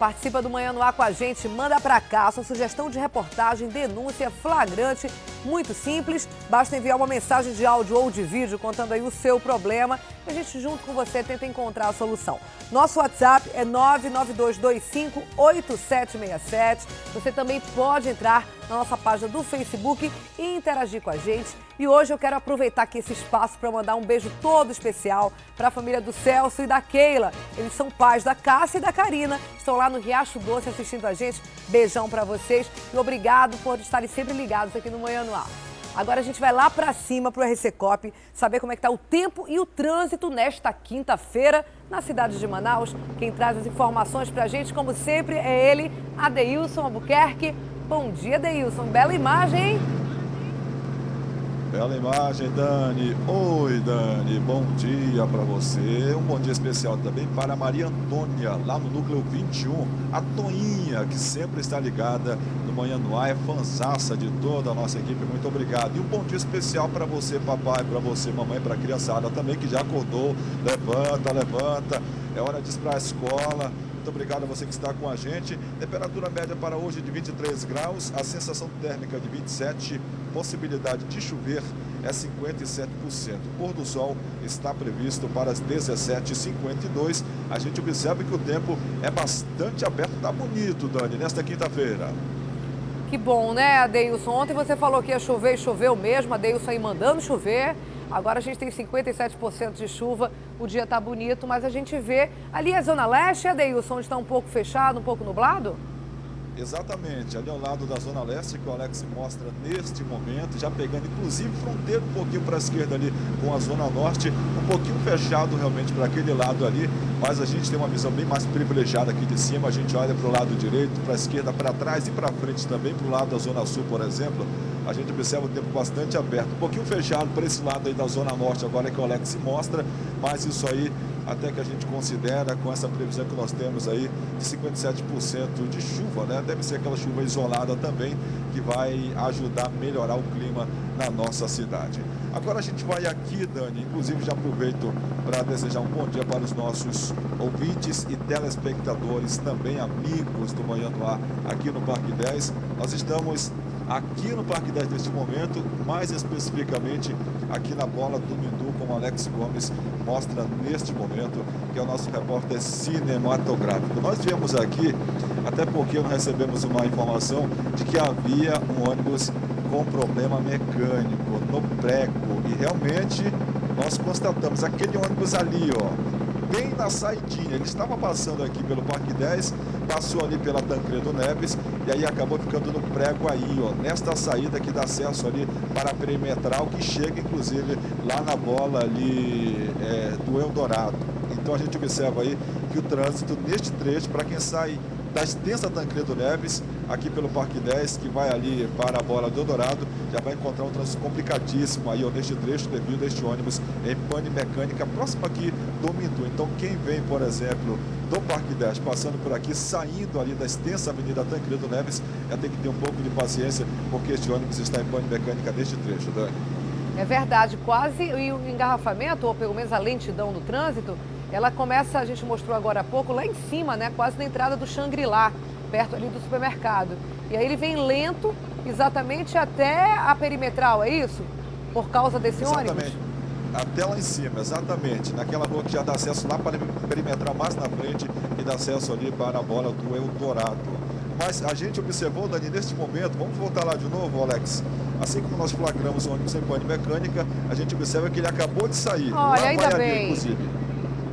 Participa do Manhã no Ar com a gente, manda pra cá sua sugestão de reportagem, denúncia, flagrante, muito simples. Basta enviar uma mensagem de áudio ou de vídeo contando aí o seu problema e a gente junto com você tenta encontrar a solução. Nosso WhatsApp é 992258767. Você também pode entrar na nossa página do Facebook e interagir com a gente. E hoje eu quero aproveitar aqui esse espaço para mandar um beijo todo especial para a família do Celso e da Keila. Eles são pais da Cássia e da Karina. Estão lá no Riacho Doce assistindo a gente. Beijão para vocês e obrigado por estarem sempre ligados aqui no Manhã no Ar. Agora a gente vai lá para cima, para o RC Cop, saber como é que está o tempo e o trânsito nesta quinta-feira na cidade de Manaus. Quem traz as informações para a gente, como sempre, é ele, Adeilson Albuquerque. Bom dia, Adeilson. Bela imagem, hein? Bela imagem, Dani. Oi, Dani. Bom dia para você. Um bom dia especial também para a Maria Antônia, lá no Núcleo 21. A Toinha, que sempre está ligada no Manhã no Ar, é fanzaça de toda a nossa equipe. Muito obrigado. E um bom dia especial para você, papai, para você, mamãe, para a criançada também, que já acordou. Levanta, levanta. É hora de ir para a escola. Muito obrigado a você que está com a gente. Temperatura média para hoje de 23 graus, a sensação térmica de 27, possibilidade de chover é 57%. O pôr do sol está previsto para as 17h52. A gente observa que o tempo é bastante aberto, está bonito, Dani, nesta quinta-feira. Que bom, né, Adeilson? Ontem você falou que ia chover e choveu mesmo, Adeilson aí mandando chover. Agora a gente tem 57% de chuva, o dia está bonito, mas a gente vê ali a Zona Leste, Adeilson, onde está um pouco fechado, um pouco nublado? Exatamente, ali ao lado da Zona Leste, que o Alex mostra neste momento, já pegando inclusive fronteira um pouquinho para a esquerda ali com a Zona Norte, um pouquinho fechado realmente para aquele lado ali, mas a gente tem uma visão bem mais privilegiada aqui de cima, a gente olha para o lado direito, para a esquerda, para trás e para frente também, para o lado da Zona Sul, por exemplo, a gente observa o tempo bastante aberto, um pouquinho fechado para esse lado aí da Zona Norte, agora que o Alex mostra, mas isso aí até que a gente considera com essa previsão que nós temos aí de 57% de chuva, né? Deve ser aquela chuva isolada também que vai ajudar a melhorar o clima na nossa cidade. Agora a gente vai aqui, Dani, inclusive já aproveito para desejar um bom dia para os nossos ouvintes e telespectadores, também amigos do Manhã no Ar aqui no Parque 10. Nós estamos aqui no Parque 10 neste momento, mais especificamente aqui na Bola do Mindu, como Alex Gomes mostra neste momento, que é o nosso repórter cinematográfico. Nós viemos aqui, até porque nós recebemos uma informação de que havia um ônibus com problema mecânico no prego, e realmente nós constatamos aquele ônibus ali, ó, bem na saidinha, ele estava passando aqui pelo Parque 10, passou ali pela Tancredo Neves e aí acabou ficando no prego aí, ó, nesta saída que dá acesso ali para a perimetral, que chega inclusive lá na bola ali do Eldorado. Então a gente observa aí que o trânsito neste trecho, para quem sai da extensa Tancredo Neves, aqui pelo Parque 10, que vai ali para a bola do Eldorado, já vai encontrar um trânsito complicadíssimo aí, ó, neste trecho, devido a este ônibus em pane mecânica, próximo aqui do Mindu. Então quem vem, por exemplo, do Parque 10, passando por aqui, saindo ali da extensa Avenida Tancredo Neves, já tem que ter um pouco de paciência, porque este ônibus está em pane mecânica neste trecho, Dani. É verdade, quase, e o engarrafamento, ou pelo menos a lentidão do trânsito, ela começa, a gente mostrou agora há pouco, lá em cima, né, quase na entrada do Xangri-Lá, perto ali do supermercado. E aí ele vem lento, exatamente até a perimetral, é isso? Por causa desse ônibus? Até lá em cima, exatamente. Naquela rua que já dá acesso lá para a perimetral mais na frente e dá acesso ali para a bola do Eldorado. Mas a gente observou, Dani, neste momento, vamos voltar lá de novo, Alex. Assim como nós flagramos o ônibus em pane mecânica, a gente observa que ele acabou de sair. Olha, ainda bem. Inclusive.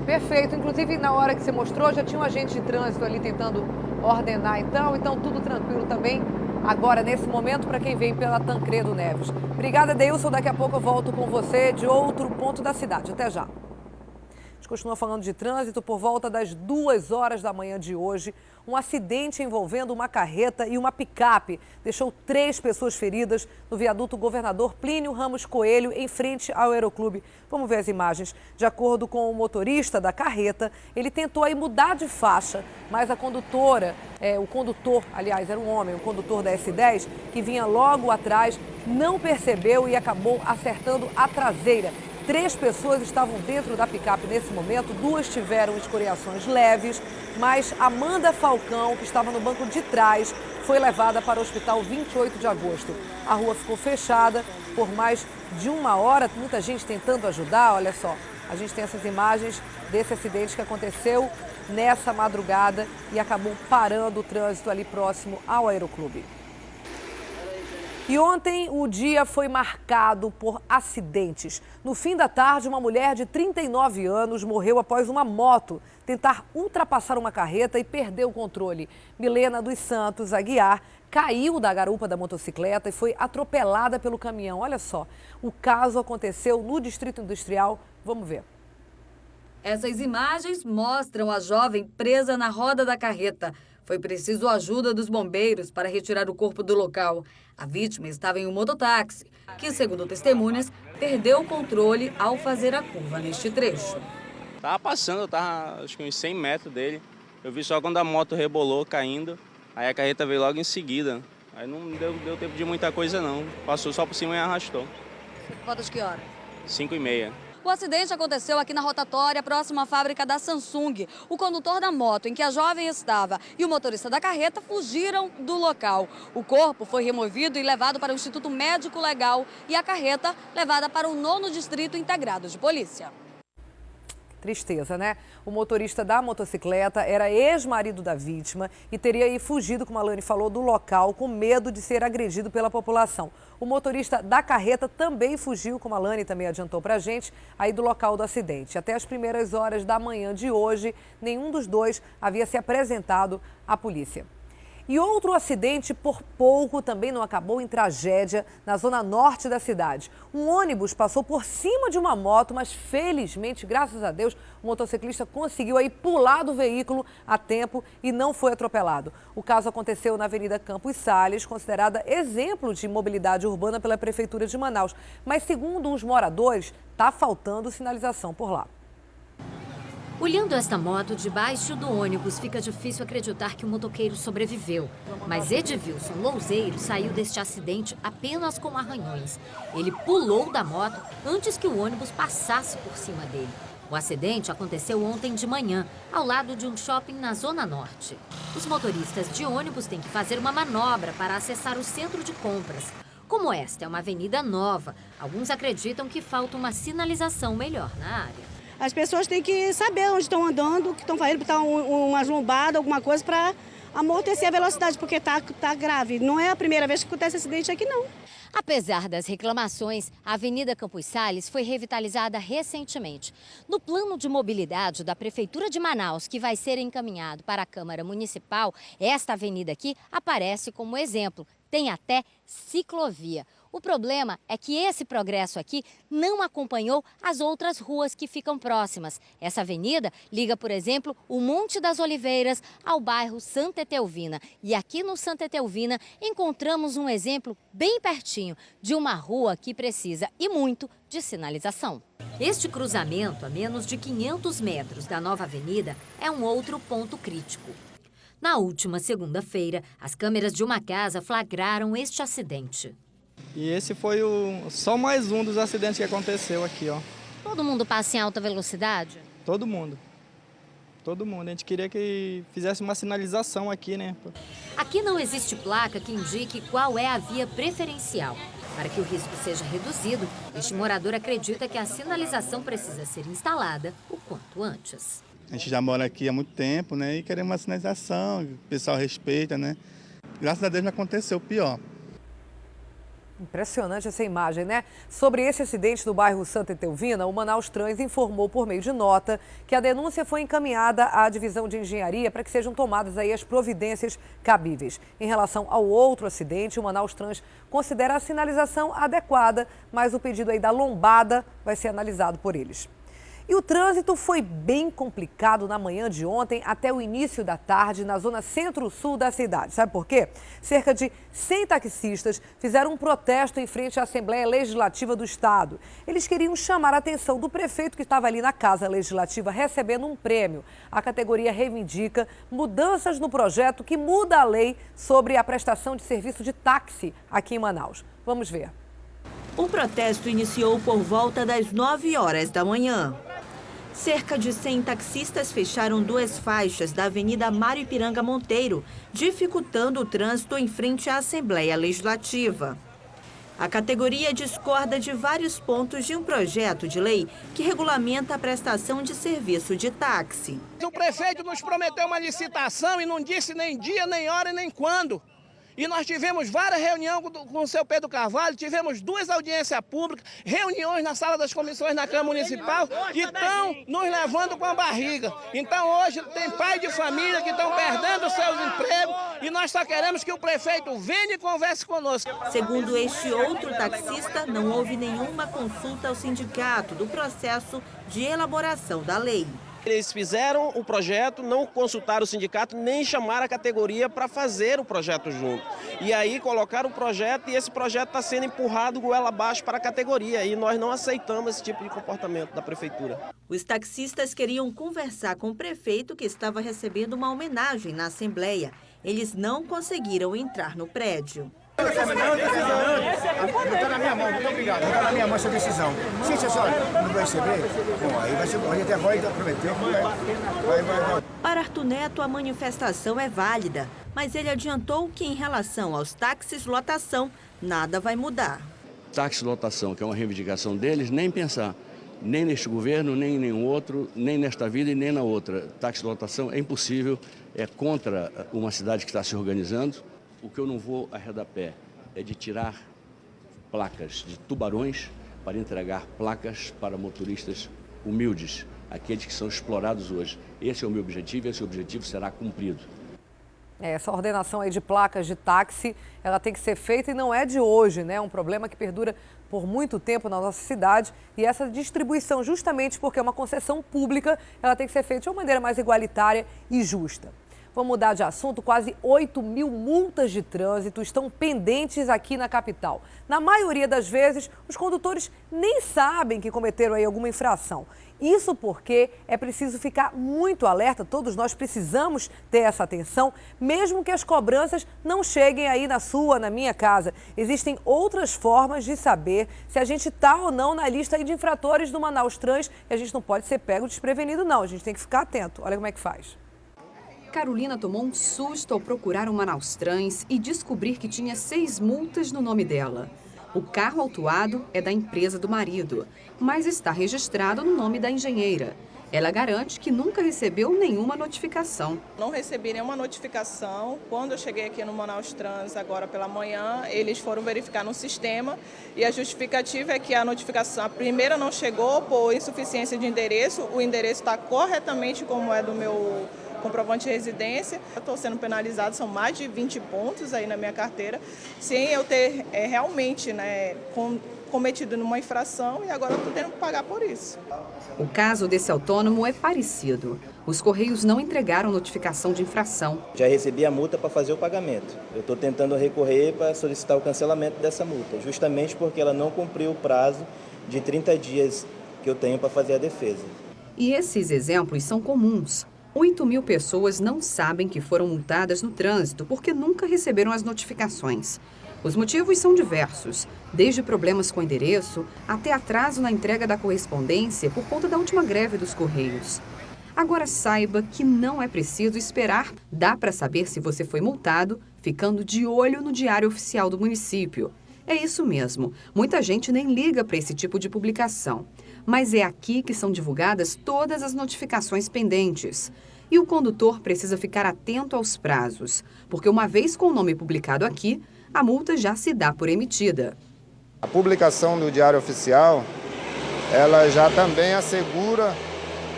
Perfeito. Inclusive, na hora que você mostrou, já tinha um agente de trânsito ali tentando ordenar, então tudo tranquilo também. Agora, nesse momento, para quem vem pela Tancredo Neves. Obrigada, Deilson. Daqui a pouco eu volto com você de outro ponto da cidade. Até já. A gente continua falando de trânsito. Por volta das 2 horas da manhã de hoje, um acidente envolvendo uma carreta e uma picape deixou 3 pessoas feridas no viaduto Governador Plínio Ramos Coelho, em frente ao Aeroclube. Vamos ver as imagens. De acordo com o motorista da carreta, ele tentou aí mudar de faixa, mas a condutora, o condutor, aliás, era um homem, o condutor da S10, que vinha logo atrás, não percebeu e acabou acertando a traseira. 3 pessoas estavam dentro da picape nesse momento, 2 tiveram escoriações leves, mas Amanda Falcão, que estava no banco de trás, foi levada para o hospital 28 de agosto. A rua ficou fechada por mais de 1 hora, muita gente tentando ajudar, olha só. A gente tem essas imagens desse acidente que aconteceu nessa madrugada e acabou parando o trânsito ali próximo ao Aeroclube. E ontem o dia foi marcado por acidentes. No fim da tarde, uma mulher de 39 anos morreu após uma moto tentar ultrapassar uma carreta e perder o controle. Milena dos Santos Aguiar caiu da garupa da motocicleta e foi atropelada pelo caminhão. Olha só, o caso aconteceu no Distrito Industrial. Vamos ver. Essas imagens mostram a jovem presa na roda da carreta. Foi preciso a ajuda dos bombeiros para retirar o corpo do local. A vítima estava em um mototáxi, que, segundo testemunhas, perdeu o controle ao fazer a curva neste trecho. Tava passando, eu tava acho que uns 100 metros dele. Eu vi só quando a moto rebolou caindo, aí a carreta veio logo em seguida. Aí não deu tempo de muita coisa não, passou só por cima e arrastou. Fotos que hora? 5h30. O acidente aconteceu aqui na rotatória, próximo à fábrica da Samsung. O condutor da moto em que a jovem estava e o motorista da carreta fugiram do local. O corpo foi removido e levado para o Instituto Médico Legal e a carreta levada para o 9º Distrito Integrado de Polícia. Tristeza, né? O motorista da motocicleta era ex-marido da vítima e teria aí fugido, como a Lani falou, do local com medo de ser agredido pela população. O motorista da carreta também fugiu, como a Lani também adiantou pra gente, aí do local do acidente. Até as primeiras horas da manhã de hoje, nenhum dos dois havia se apresentado à polícia. E outro acidente, por pouco, também não acabou em tragédia na zona norte da cidade. Um ônibus passou por cima de uma moto, mas felizmente, graças a Deus, o motociclista conseguiu aí pular do veículo a tempo e não foi atropelado. O caso aconteceu na Avenida Campos Salles, considerada exemplo de mobilidade urbana pela Prefeitura de Manaus. Mas, segundo os moradores, está faltando sinalização por lá. Olhando esta moto debaixo do ônibus, fica difícil acreditar que o motoqueiro sobreviveu. Mas Edvilson Louzeiro saiu deste acidente apenas com arranhões. Ele pulou da moto antes que o ônibus passasse por cima dele. O acidente aconteceu ontem de manhã, ao lado de um shopping na Zona Norte. Os motoristas de ônibus têm que fazer uma manobra para acessar o centro de compras. Como esta é uma avenida nova, alguns acreditam que falta uma sinalização melhor na área. As pessoas têm que saber onde estão andando, que estão fazendo uma lombada, alguma coisa para amortecer a velocidade, porque está grave. Não é a primeira vez que acontece acidente aqui, não. Apesar das reclamações, a Avenida Campos Salles foi revitalizada recentemente. No plano de mobilidade da Prefeitura de Manaus, que vai ser encaminhado para a Câmara Municipal, esta avenida aqui aparece como exemplo. Tem até ciclovia. O problema é que esse progresso aqui não acompanhou as outras ruas que ficam próximas. Essa avenida liga, por exemplo, o Monte das Oliveiras ao bairro Santa Etelvina. E aqui no Santa Etelvina encontramos um exemplo bem pertinho de uma rua que precisa, e muito, de sinalização. Este cruzamento, a menos de 500 metros da nova avenida, é um outro ponto crítico. Na última segunda-feira, as câmeras de uma casa flagraram este acidente. E esse foi só mais um dos acidentes que aconteceu aqui, ó. Todo mundo passa em alta velocidade? Todo mundo. Todo mundo. A gente queria que fizesse uma sinalização aqui, né? Aqui não existe placa que indique qual é a via preferencial. Para que o risco seja reduzido, este morador acredita que a sinalização precisa ser instalada o quanto antes. A gente já mora aqui há muito tempo, né? E queremos uma sinalização, o pessoal respeita, né? Graças a Deus não aconteceu pior. Impressionante essa imagem, né? Sobre esse acidente do bairro Santa Etelvina, o Manaus Trans informou por meio de nota que a denúncia foi encaminhada à divisão de engenharia para que sejam tomadas aí as providências cabíveis. Em relação ao outro acidente, o Manaus Trans considera a sinalização adequada, mas o pedido aí da lombada vai ser analisado por eles. E o trânsito foi bem complicado na manhã de ontem até o início da tarde na zona centro-sul da cidade. Sabe por quê? Cerca de 100 taxistas fizeram um protesto em frente à Assembleia Legislativa do Estado. Eles queriam chamar a atenção do prefeito que estava ali na Casa Legislativa recebendo um prêmio. A categoria reivindica mudanças no projeto que muda a lei sobre a prestação de serviço de táxi aqui em Manaus. Vamos ver. O protesto iniciou por volta das 9 horas da manhã. Cerca de 100 taxistas fecharam 2 faixas da Avenida Mário Ipiranga Monteiro, dificultando o trânsito em frente à Assembleia Legislativa. A categoria discorda de vários pontos de um projeto de lei que regulamenta a prestação de serviço de táxi. O prefeito nos prometeu uma licitação e não disse nem dia, nem hora e nem quando. E nós tivemos várias reuniões com o seu Pedro Carvalho, tivemos 2 audiências públicas, reuniões na sala das comissões na Câmara Municipal, que estão nos levando com a barriga. Então hoje tem pai de família que estão perdendo seus empregos e nós só queremos que o prefeito venha e converse conosco. Segundo este outro taxista, não houve nenhuma consulta ao sindicato do processo de elaboração da lei. Eles fizeram o projeto, não consultaram o sindicato, nem chamaram a categoria para fazer o projeto junto. E aí colocaram o projeto e esse projeto está sendo empurrado goela abaixo para a categoria. E nós não aceitamos esse tipo de comportamento da prefeitura. Os taxistas queriam conversar com o prefeito, que estava recebendo uma homenagem na Assembleia. Eles não conseguiram entrar no prédio. Não está na minha mão, muito obrigado. Não está na minha mão essa decisão. Se a senhora não vai receber, bom, aí vai ser bom. Até agora ainda prometeu. Vai. Para Arthur Neto, a manifestação é válida, mas ele adiantou que em relação aos táxis lotação, nada vai mudar. Táxi lotação, que é uma reivindicação deles, nem pensar. Nem neste governo, nem em nenhum outro, nem nesta vida e nem na outra. Táxi lotação é impossível, é contra uma cidade que está se organizando. O que eu não vou arredar pé é de tirar placas de tubarões para entregar placas para motoristas humildes, aqueles que são explorados hoje. Esse é o meu objetivo e esse objetivo será cumprido. Essa ordenação aí de placas de táxi, ela tem que ser feita e não é de hoje, né? É um problema que perdura por muito tempo na nossa cidade e essa distribuição, justamente porque é uma concessão pública, ela tem que ser feita de uma maneira mais igualitária e justa. Vamos mudar de assunto, quase 8.000 multas de trânsito estão pendentes aqui na capital. Na maioria das vezes, os condutores nem sabem que cometeram aí alguma infração. Isso porque é preciso ficar muito alerta, todos nós precisamos ter essa atenção, mesmo que as cobranças não cheguem aí na sua, na minha casa. Existem outras formas de saber se a gente está ou não na lista aí de infratores do Manaus Trans e a gente não pode ser pego desprevenido não, a gente tem que ficar atento. Olha como é que faz. Carolina tomou um susto ao procurar o Manaus Trans e descobrir que tinha 6 multas no nome dela. O carro autuado é da empresa do marido, mas está registrado no nome da engenheira. Ela garante que nunca recebeu nenhuma notificação. Não recebi nenhuma notificação. Quando eu cheguei aqui no Manaus Trans, agora pela manhã, eles foram verificar no sistema e a justificativa é que a notificação, a primeira não chegou por insuficiência de endereço, o endereço está corretamente como é do meu comprovante de residência. Eu estou sendo penalizado, são mais de 20 pontos aí na minha carteira, sem eu ter realmente cometido numa infração e agora eu estou tendo que pagar por isso. O caso desse autônomo é parecido. Os Correios não entregaram notificação de infração. Já recebi a multa para fazer o pagamento. Eu estou tentando recorrer para solicitar o cancelamento dessa multa, justamente porque ela não cumpriu o prazo de 30 dias que eu tenho para fazer a defesa. E esses exemplos são comuns. 8.000 pessoas não sabem que foram multadas no trânsito porque nunca receberam as notificações. Os motivos são diversos, desde problemas com endereço até atraso na entrega da correspondência por conta da última greve dos Correios. Agora saiba que não é preciso esperar. Dá para saber se você foi multado ficando de olho no Diário Oficial do município. É isso mesmo, muita gente nem liga para esse tipo de publicação. Mas é aqui que são divulgadas todas as notificações pendentes. E o condutor precisa ficar atento aos prazos, porque uma vez com o nome publicado aqui, a multa já se dá por emitida. A publicação do Diário Oficial, ela já também assegura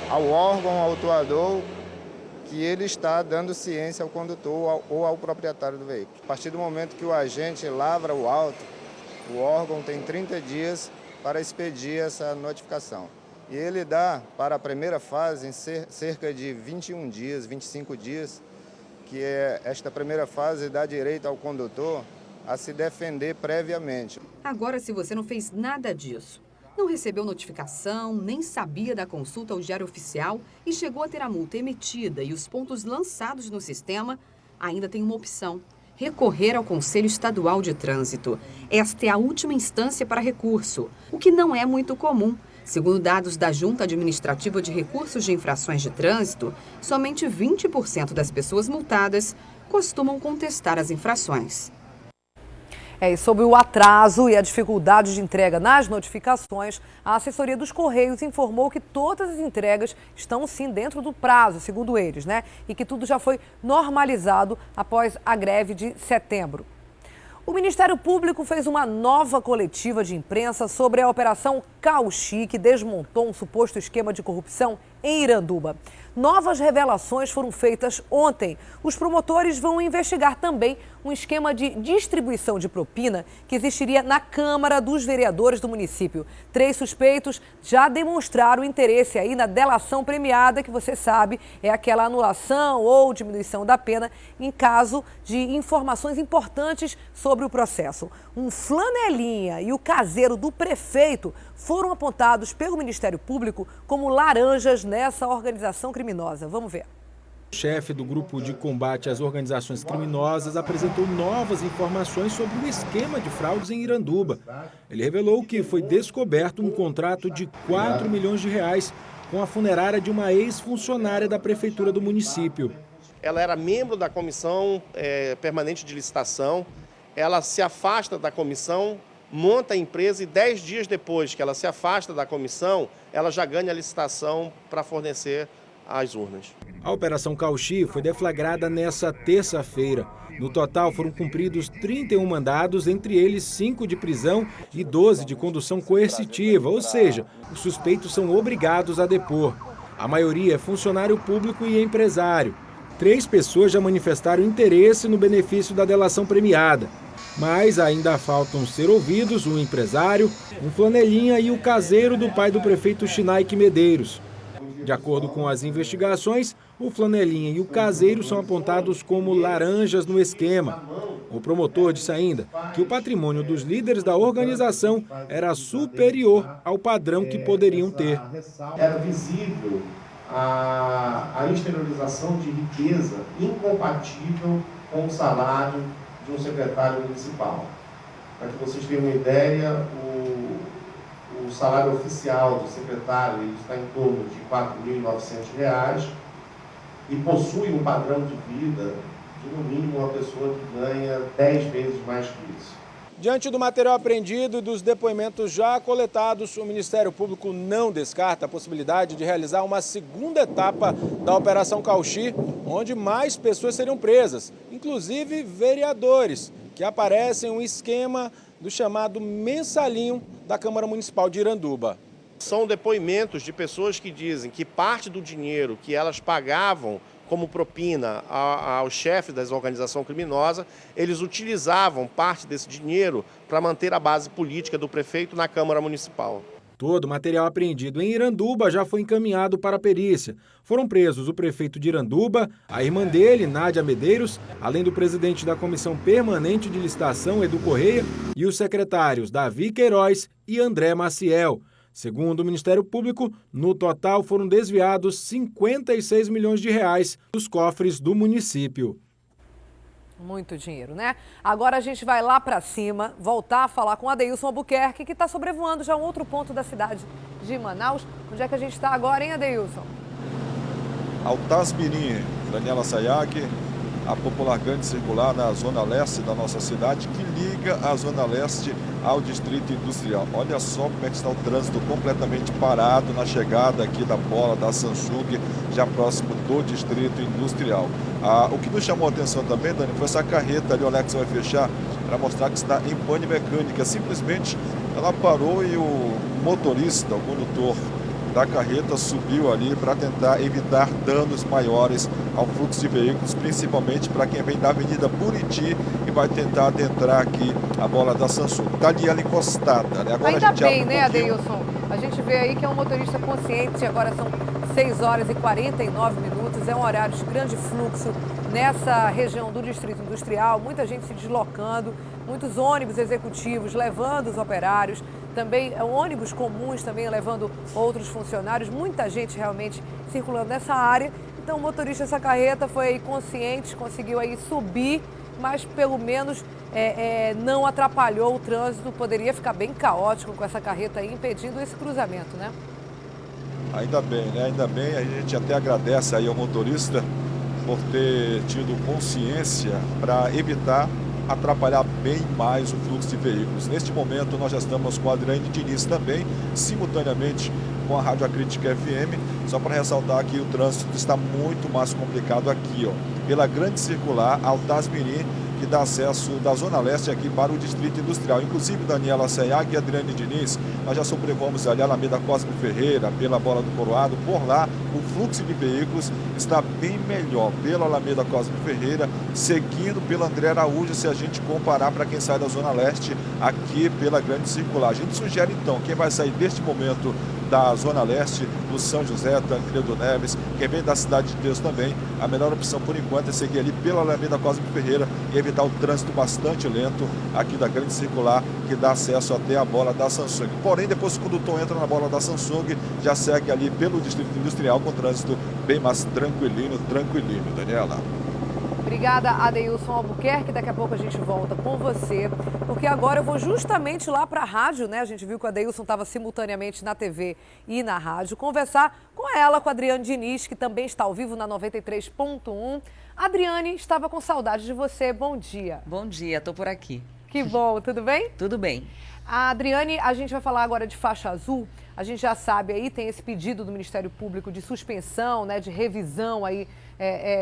ao órgão autuador que ele está dando ciência ao condutor ou ao proprietário do veículo. A partir do momento que o agente lavra o auto, o órgão tem 30 dias para expedir essa notificação. E ele dá para a primeira fase em cerca de 21 dias, 25 dias, que é esta primeira fase dá direito ao condutor a se defender previamente. Agora, se você não fez nada disso, não recebeu notificação, nem sabia da consulta ao Diário Oficial e chegou a ter a multa emitida e os pontos lançados no sistema, ainda tem uma opção: recorrer ao Conselho Estadual de Trânsito. Esta é a última instância para recurso, o que não é muito comum. Segundo dados da Junta Administrativa de Recursos de Infrações de Trânsito, somente 20% das pessoas multadas costumam contestar as infrações. E sobre o atraso e a dificuldade de entrega nas notificações, a assessoria dos Correios informou que todas as entregas estão sim dentro do prazo, segundo eles, né? E que tudo já foi normalizado após a greve de setembro. O Ministério Público fez uma nova coletiva de imprensa sobre a Operação Cauchi, que desmontou um suposto esquema de corrupção em Iranduba. Novas revelações foram feitas ontem. Os promotores vão investigar também um esquema de distribuição de propina que existiria na Câmara dos Vereadores do município. 3 suspeitos já demonstraram interesse aí na delação premiada, que você sabe é aquela anulação ou diminuição da pena em caso de informações importantes sobre o processo. Um flanelinha e o caseiro do prefeito foram apontados pelo Ministério Público como laranjas nessa organização criminosa. Vamos ver. O chefe do grupo de combate às organizações criminosas apresentou novas informações sobre o esquema de fraudes em Iranduba. Ele revelou que foi descoberto um contrato de 4 milhões de reais com a funerária de uma ex-funcionária da prefeitura do município. Ela era membro da comissão permanente de licitação, ela se afasta da comissão, monta a empresa e 10 dias depois que ela se afasta da comissão, ela já ganha a licitação para fornecer as urnas. A Operação Cauchi foi deflagrada nessa terça-feira. No total foram cumpridos 31 mandados, entre eles 5 de prisão e 12 de condução coercitiva, ou seja, os suspeitos são obrigados a depor. A maioria é funcionário público e empresário. 3 pessoas já manifestaram interesse no benefício da delação premiada. Mas ainda faltam ser ouvidos um empresário, um flanelinha e o caseiro do pai do prefeito Chinaike Medeiros. De acordo com as investigações, o flanelinha e o caseiro são apontados como laranjas no esquema. O promotor disse ainda que o patrimônio dos líderes da organização era superior ao padrão que poderiam ter. Era visível a exteriorização de riqueza incompatível com o salário de um secretário municipal. Para que vocês tenham uma ideia, o salário oficial do secretário está em torno de R$ 4.900 e possui um padrão de vida de, no mínimo, uma pessoa que ganha 10 vezes mais que isso. Diante do material apreendido e dos depoimentos já coletados, o Ministério Público não descarta a possibilidade de realizar uma segunda etapa da Operação Cauchi, onde mais pessoas seriam presas, inclusive vereadores, que aparecem em um esquema do chamado mensalinho da Câmara Municipal de Iranduba. São depoimentos de pessoas que dizem que parte do dinheiro que elas pagavam como propina ao chefe da organização criminosa, eles utilizavam parte desse dinheiro para manter a base política do prefeito na Câmara Municipal. Todo o material apreendido em Iranduba já foi encaminhado para a perícia. Foram presos o prefeito de Iranduba, a irmã dele, Nádia Medeiros, além do presidente da Comissão Permanente de Licitação, Edu Correia, e os secretários Davi Queiroz e André Maciel. Segundo o Ministério Público, no total foram desviados 56 milhões de reais dos cofres do município. Muito dinheiro, né? Agora a gente vai lá para cima, voltar a falar com Adeilson Albuquerque, que está sobrevoando já um outro ponto da cidade de Manaus. Onde é que a gente está agora, hein, Adeilson? Altasmirim, Daniela Sayag, a popular grande circular na zona leste da nossa cidade, que liga a zona leste ao distrito industrial. Olha só como é que está o trânsito completamente parado na chegada aqui da bola da Samsung, já próximo do distrito industrial. O que nos chamou a atenção também, Dani, foi essa carreta ali, o Alex vai fechar, para mostrar que está em pane mecânica. Simplesmente ela parou e o motorista, o condutor da carreta, subiu ali para tentar evitar danos maiores ao fluxo de veículos, principalmente para quem vem da Avenida Buriti e vai tentar adentrar aqui a bola da Samsung. Está ali ela encostada, né? Agora ainda a gente bem, né, Adeilson? A gente vê aí que é um motorista consciente, agora são 6 horas e 49 minutos, é um horário de grande fluxo nessa região do Distrito Industrial, muita gente se deslocando, muitos ônibus executivos levando os operários, também ônibus comuns também levando outros funcionários, muita gente realmente circulando nessa área. Então o motorista dessa carreta foi consciente, conseguiu aí subir mas pelo menos não atrapalhou o trânsito. Poderia ficar bem caótico com essa carreta aí impedindo esse cruzamento, né? Ainda bem, né? Ainda bem, a gente até agradece aí ao motorista por ter tido consciência para evitar atrapalhar bem mais o fluxo de veículos. Neste momento nós já estamos com a Adriane Diniz também, simultaneamente com a Rádio Acrítica FM, só para ressaltar que o trânsito está muito mais complicado aqui, ó, pela Grande Circular, Altasmirim, que dá acesso da Zona Leste aqui para o Distrito Industrial. Inclusive, Daniela Sayag e Adriane Diniz, nós já sobrevamos ali a Alameda Cosme Ferreira, pela Bola do Coroado. Por lá, o fluxo de veículos está bem melhor pela Alameda Cosme Ferreira, seguindo pela André Araújo, se a gente comparar para quem sai da Zona Leste aqui pela Grande Circular. A gente sugere, então, quem vai sair deste momento da Zona Leste, do São José, Tancredo Neves, quem vem da Cidade de Deus também, a melhor opção por enquanto é seguir ali pela Alameda Cosme Ferreira e evitar o trânsito bastante lento aqui da Grande Circular, que dá acesso até a Bola da Samsung. Porém, depois que o condutor entra na Bola da Samsung, já segue ali pelo Distrito Industrial com trânsito bem mais tranquilinho, Daniela. Obrigada, Adeilson Albuquerque. Daqui a pouco a gente volta com você, porque agora eu vou justamente lá para a rádio, né? A gente viu que o Adeilson estava simultaneamente na TV e na rádio, conversar com ela, com a Adriane Diniz, que também está ao vivo na 93.1. Adriane, estava com saudade de você. Bom dia. Bom dia, estou por aqui. Que bom, tudo bem? Tudo bem. A Adriane, a gente vai falar agora de faixa azul. A gente já sabe aí, tem esse pedido do Ministério Público de suspensão, né, de revisão aí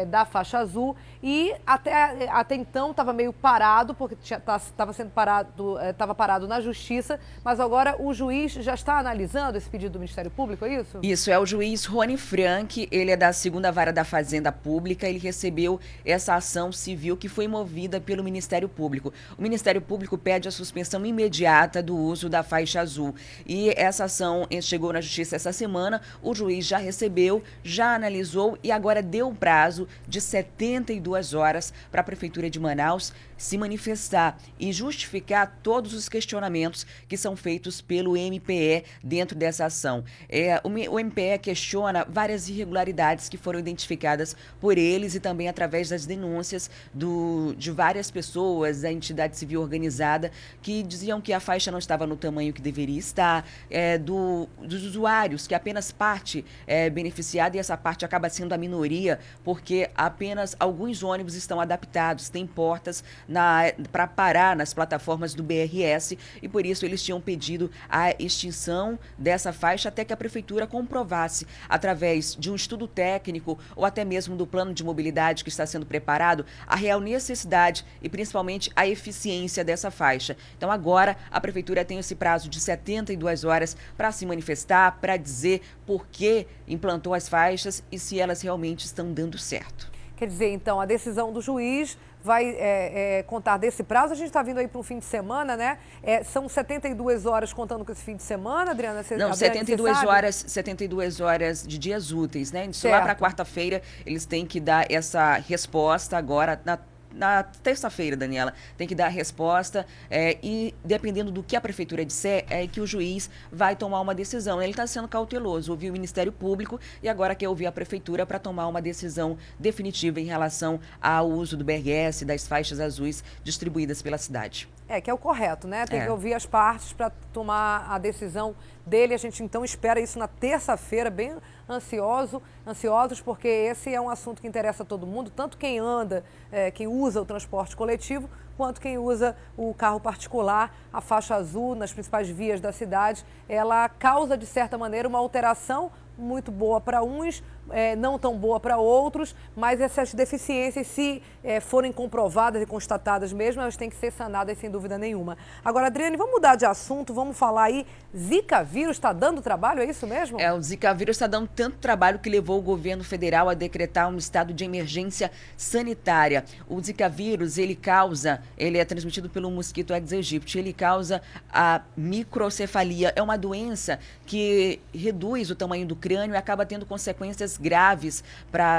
da faixa azul, e até então estava meio parado, porque estava parado na Justiça, mas agora o juiz já está analisando esse pedido do Ministério Público, é isso? Isso, é o juiz Rony Frank, ele é da 2ª Vara da Fazenda Pública, ele recebeu essa ação civil que foi movida pelo Ministério Público. O Ministério Público pede a suspensão imediata do uso da faixa azul, e essa ação chegou na Justiça essa semana, o juiz já recebeu, já analisou e agora deu prazo de 72 horas para a Prefeitura de Manaus se manifestar e justificar todos os questionamentos que são feitos pelo MPE dentro dessa ação. O MPE questiona várias irregularidades que foram identificadas por eles e também através das denúncias de várias pessoas da entidade civil organizada que diziam que a faixa não estava no tamanho que deveria estar, dos usuários, que apenas parte é beneficiada e essa parte acaba sendo a minoria, porque apenas alguns ônibus estão adaptados, têm portas para parar nas plataformas do BRS e por isso eles tinham pedido a extinção dessa faixa até que a Prefeitura comprovasse, através de um estudo técnico ou até mesmo do plano de mobilidade que está sendo preparado, a real necessidade e principalmente a eficiência dessa faixa. Então agora a Prefeitura tem esse prazo de 72 horas para se manifestar, para dizer por que implantou as faixas e se elas realmente estão dando certo. Quer dizer, então, a decisão do juiz vai contar desse prazo. A gente está vindo aí para um fim de semana, né? São 72 horas contando com esse fim de semana, Adriana? Não, 72 horas de dias úteis, né? Isso lá para quarta-feira eles têm que dar essa resposta agora na terça-feira, Daniela, tem que dar a resposta e dependendo do que a Prefeitura disser, é que o juiz vai tomar uma decisão. Ele está sendo cauteloso, ouviu o Ministério Público e agora quer ouvir a Prefeitura para tomar uma decisão definitiva em relação ao uso do BRS, das faixas azuis distribuídas pela cidade. Que é o correto, né? Tem que ouvir as partes para tomar a decisão dele. A gente, então, espera isso na terça-feira, bem ansiosos, porque esse é um assunto que interessa a todo mundo, tanto quem anda, quem usa o transporte coletivo, quanto quem usa o carro particular. A faixa azul nas principais vias da cidade, ela causa, de certa maneira, uma alteração muito boa para uns, não tão boa para outros, mas essas deficiências, se forem comprovadas e constatadas mesmo, elas têm que ser sanadas sem dúvida nenhuma. Agora, Adriane, vamos mudar de assunto, vamos falar aí, Zika vírus está dando trabalho, é isso mesmo? O Zika vírus está dando tanto trabalho que levou o governo federal a decretar um estado de emergência sanitária. O Zika vírus, ele é transmitido pelo mosquito Aedes aegypti, ele causa a microcefalia, é uma doença que reduz o tamanho do crânio, crânio e acaba tendo consequências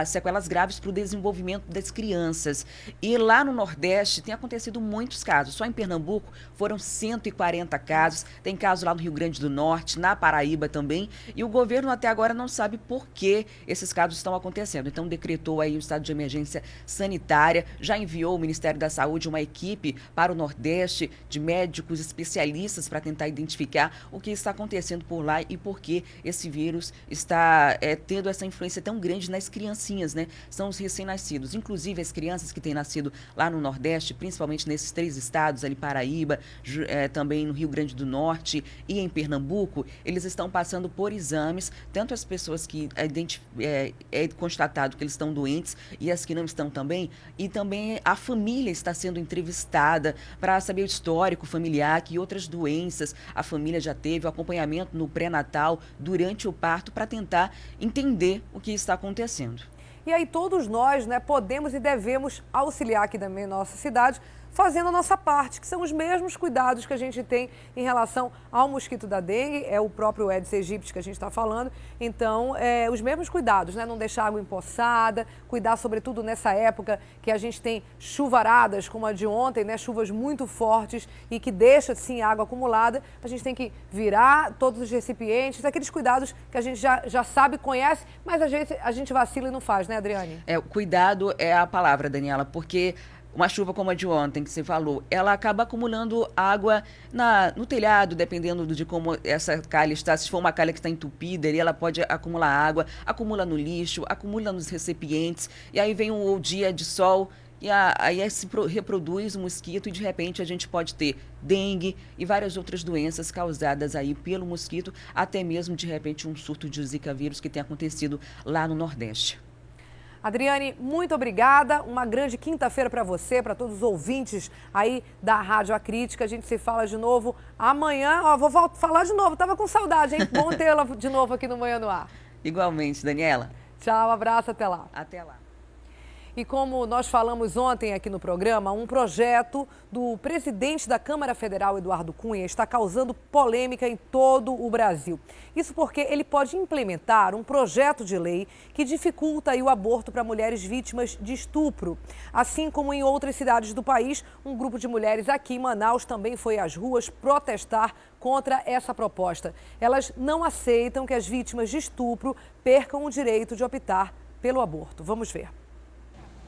sequelas graves para o desenvolvimento das crianças. E lá no Nordeste tem acontecido muitos casos. Só em Pernambuco foram 140 casos, tem casos lá no Rio Grande do Norte, na Paraíba também, e o governo até agora não sabe por que esses casos estão acontecendo. Então decretou aí o estado de emergência sanitária, já enviou o Ministério da Saúde uma equipe para o Nordeste de médicos especialistas para tentar identificar o que está acontecendo por lá e por que esse vírus está tendo essa influência tão grande nas criancinhas, né? São os recém-nascidos. Inclusive, as crianças que têm nascido lá no Nordeste, principalmente nesses 3 estados, ali Paraíba, também no Rio Grande do Norte e em Pernambuco, eles estão passando por exames, tanto as pessoas que é constatado que eles estão doentes e as que não estão também, e também a família está sendo entrevistada para saber o histórico familiar, que outras doenças a família já teve, o acompanhamento no pré-natal, durante o parto, para tentar entender o que está acontecendo. E aí todos nós, né, podemos e devemos auxiliar aqui também na nossa cidade, fazendo a nossa parte, que são os mesmos cuidados que a gente tem em relação ao mosquito da dengue, é o próprio Aedes aegypti que a gente está falando. Então, os mesmos cuidados, né? Não deixar água empoçada, cuidar sobretudo nessa época que a gente tem chuvaradas como a de ontem, né? Chuvas muito fortes e que deixa, sim, água acumulada. A gente tem que virar todos os recipientes, aqueles cuidados que a gente já sabe, conhece, mas a gente vacila e não faz, né, Adriane? Cuidado é a palavra, Daniela, porque uma chuva como a de ontem, que você falou, ela acaba acumulando água no telhado, dependendo de como essa calha está. Se for uma calha que está entupida, ela pode acumular água, acumula no lixo, acumula nos recipientes, e aí vem um dia de sol, e aí se reproduz o mosquito e de repente a gente pode ter dengue e várias outras doenças causadas aí pelo mosquito, até mesmo de repente um surto de Zika vírus que tem acontecido lá no Nordeste. Adriane, muito obrigada. Uma grande quinta-feira para você, para todos os ouvintes aí da Rádio A Crítica. A gente se fala de novo amanhã. Vou falar de novo, tava com saudade, hein? Bom tê-la de novo aqui no Manhã no Ar. Igualmente, Daniela. Tchau, abraço, até lá. Até lá. E como nós falamos ontem aqui no programa, um projeto do presidente da Câmara Federal, Eduardo Cunha, está causando polêmica em todo o Brasil. Isso porque ele pode implementar um projeto de lei que dificulta aí o aborto para mulheres vítimas de estupro. Assim como em outras cidades do país, um grupo de mulheres aqui em Manaus também foi às ruas protestar contra essa proposta. Elas não aceitam que as vítimas de estupro percam o direito de optar pelo aborto. Vamos ver.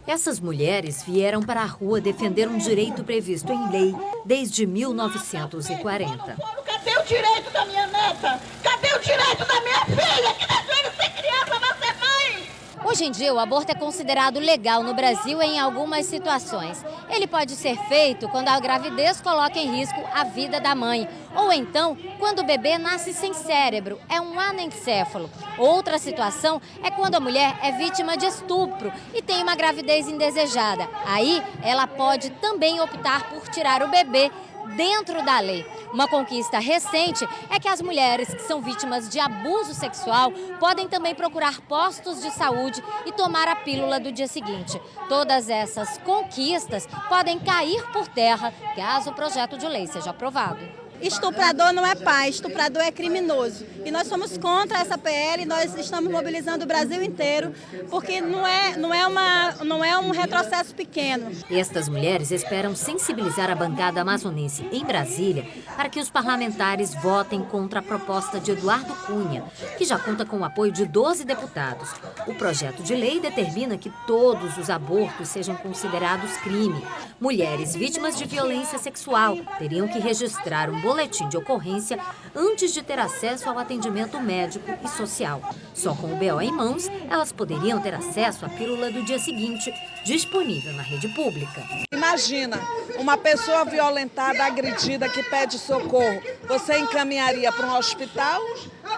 Essas mulheres vieram para a rua defender um direito previsto em lei desde 1940. Cadê o direito da minha neta? Cadê o direito da minha filha que desejou ser criança, não ser mãe? Hoje em dia, o aborto é considerado legal no Brasil em algumas situações. Ele pode ser feito quando a gravidez coloca em risco a vida da mãe, ou então quando o bebê nasce sem cérebro, é um anencéfalo. Outra situação é quando a mulher é vítima de estupro e tem uma gravidez indesejada. Aí, ela pode também optar por tirar o bebê dentro da lei. Uma conquista recente é que as mulheres que são vítimas de abuso sexual podem também procurar postos de saúde e tomar a pílula do dia seguinte. Todas essas conquistas podem cair por terra caso o projeto de lei seja aprovado. Estuprador não é pai, estuprador é criminoso. E nós somos contra essa PL, nós estamos mobilizando o Brasil inteiro, porque não é um retrocesso pequeno. Estas mulheres esperam sensibilizar a bancada amazonense em Brasília para que os parlamentares votem contra a proposta de Eduardo Cunha, que já conta com o apoio de 12 deputados. O projeto de lei determina que todos os abortos sejam considerados crime. Mulheres vítimas de violência sexual teriam que registrar um boletim de ocorrência antes de ter acesso ao atendimento médico e social. Só com o BO em mãos, elas poderiam ter acesso à pílula do dia seguinte, disponível na rede pública. Imagina, uma pessoa violentada, agredida, que pede socorro. Você encaminharia para um hospital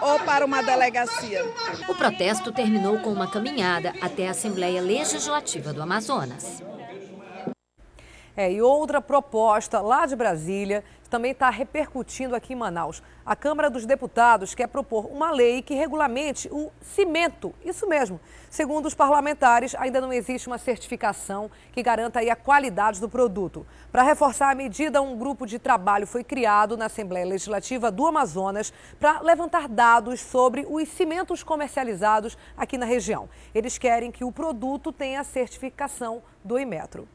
ou para uma delegacia? O protesto terminou com uma caminhada até a Assembleia Legislativa do Amazonas. E outra proposta lá de Brasília também está repercutindo aqui em Manaus. A Câmara dos Deputados quer propor uma lei que regulamente o cimento. Isso mesmo. Segundo os parlamentares, ainda não existe uma certificação que garanta aí a qualidade do produto. Para reforçar a medida, um grupo de trabalho foi criado na Assembleia Legislativa do Amazonas para levantar dados sobre os cimentos comercializados aqui na região. Eles querem que o produto tenha a certificação do Inmetro.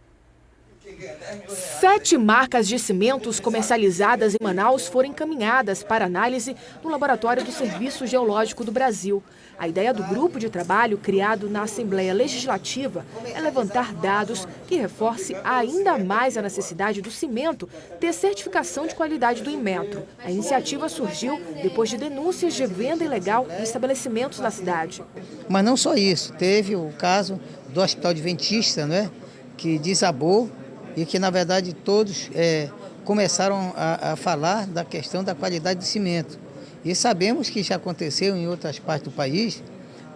7 marcas de cimentos comercializadas em Manaus foram encaminhadas para análise no Laboratório do Serviço Geológico do Brasil. A ideia do grupo de trabalho criado na Assembleia Legislativa é levantar dados que reforce ainda mais a necessidade do cimento ter certificação de qualidade do Inmetro. A iniciativa surgiu depois de denúncias de venda ilegal em estabelecimentos na cidade. Mas não só isso, teve o caso do Hospital Adventista, que desabou e que, na verdade, todos começaram a falar da questão da qualidade do cimento. E sabemos que já aconteceu em outras partes do país,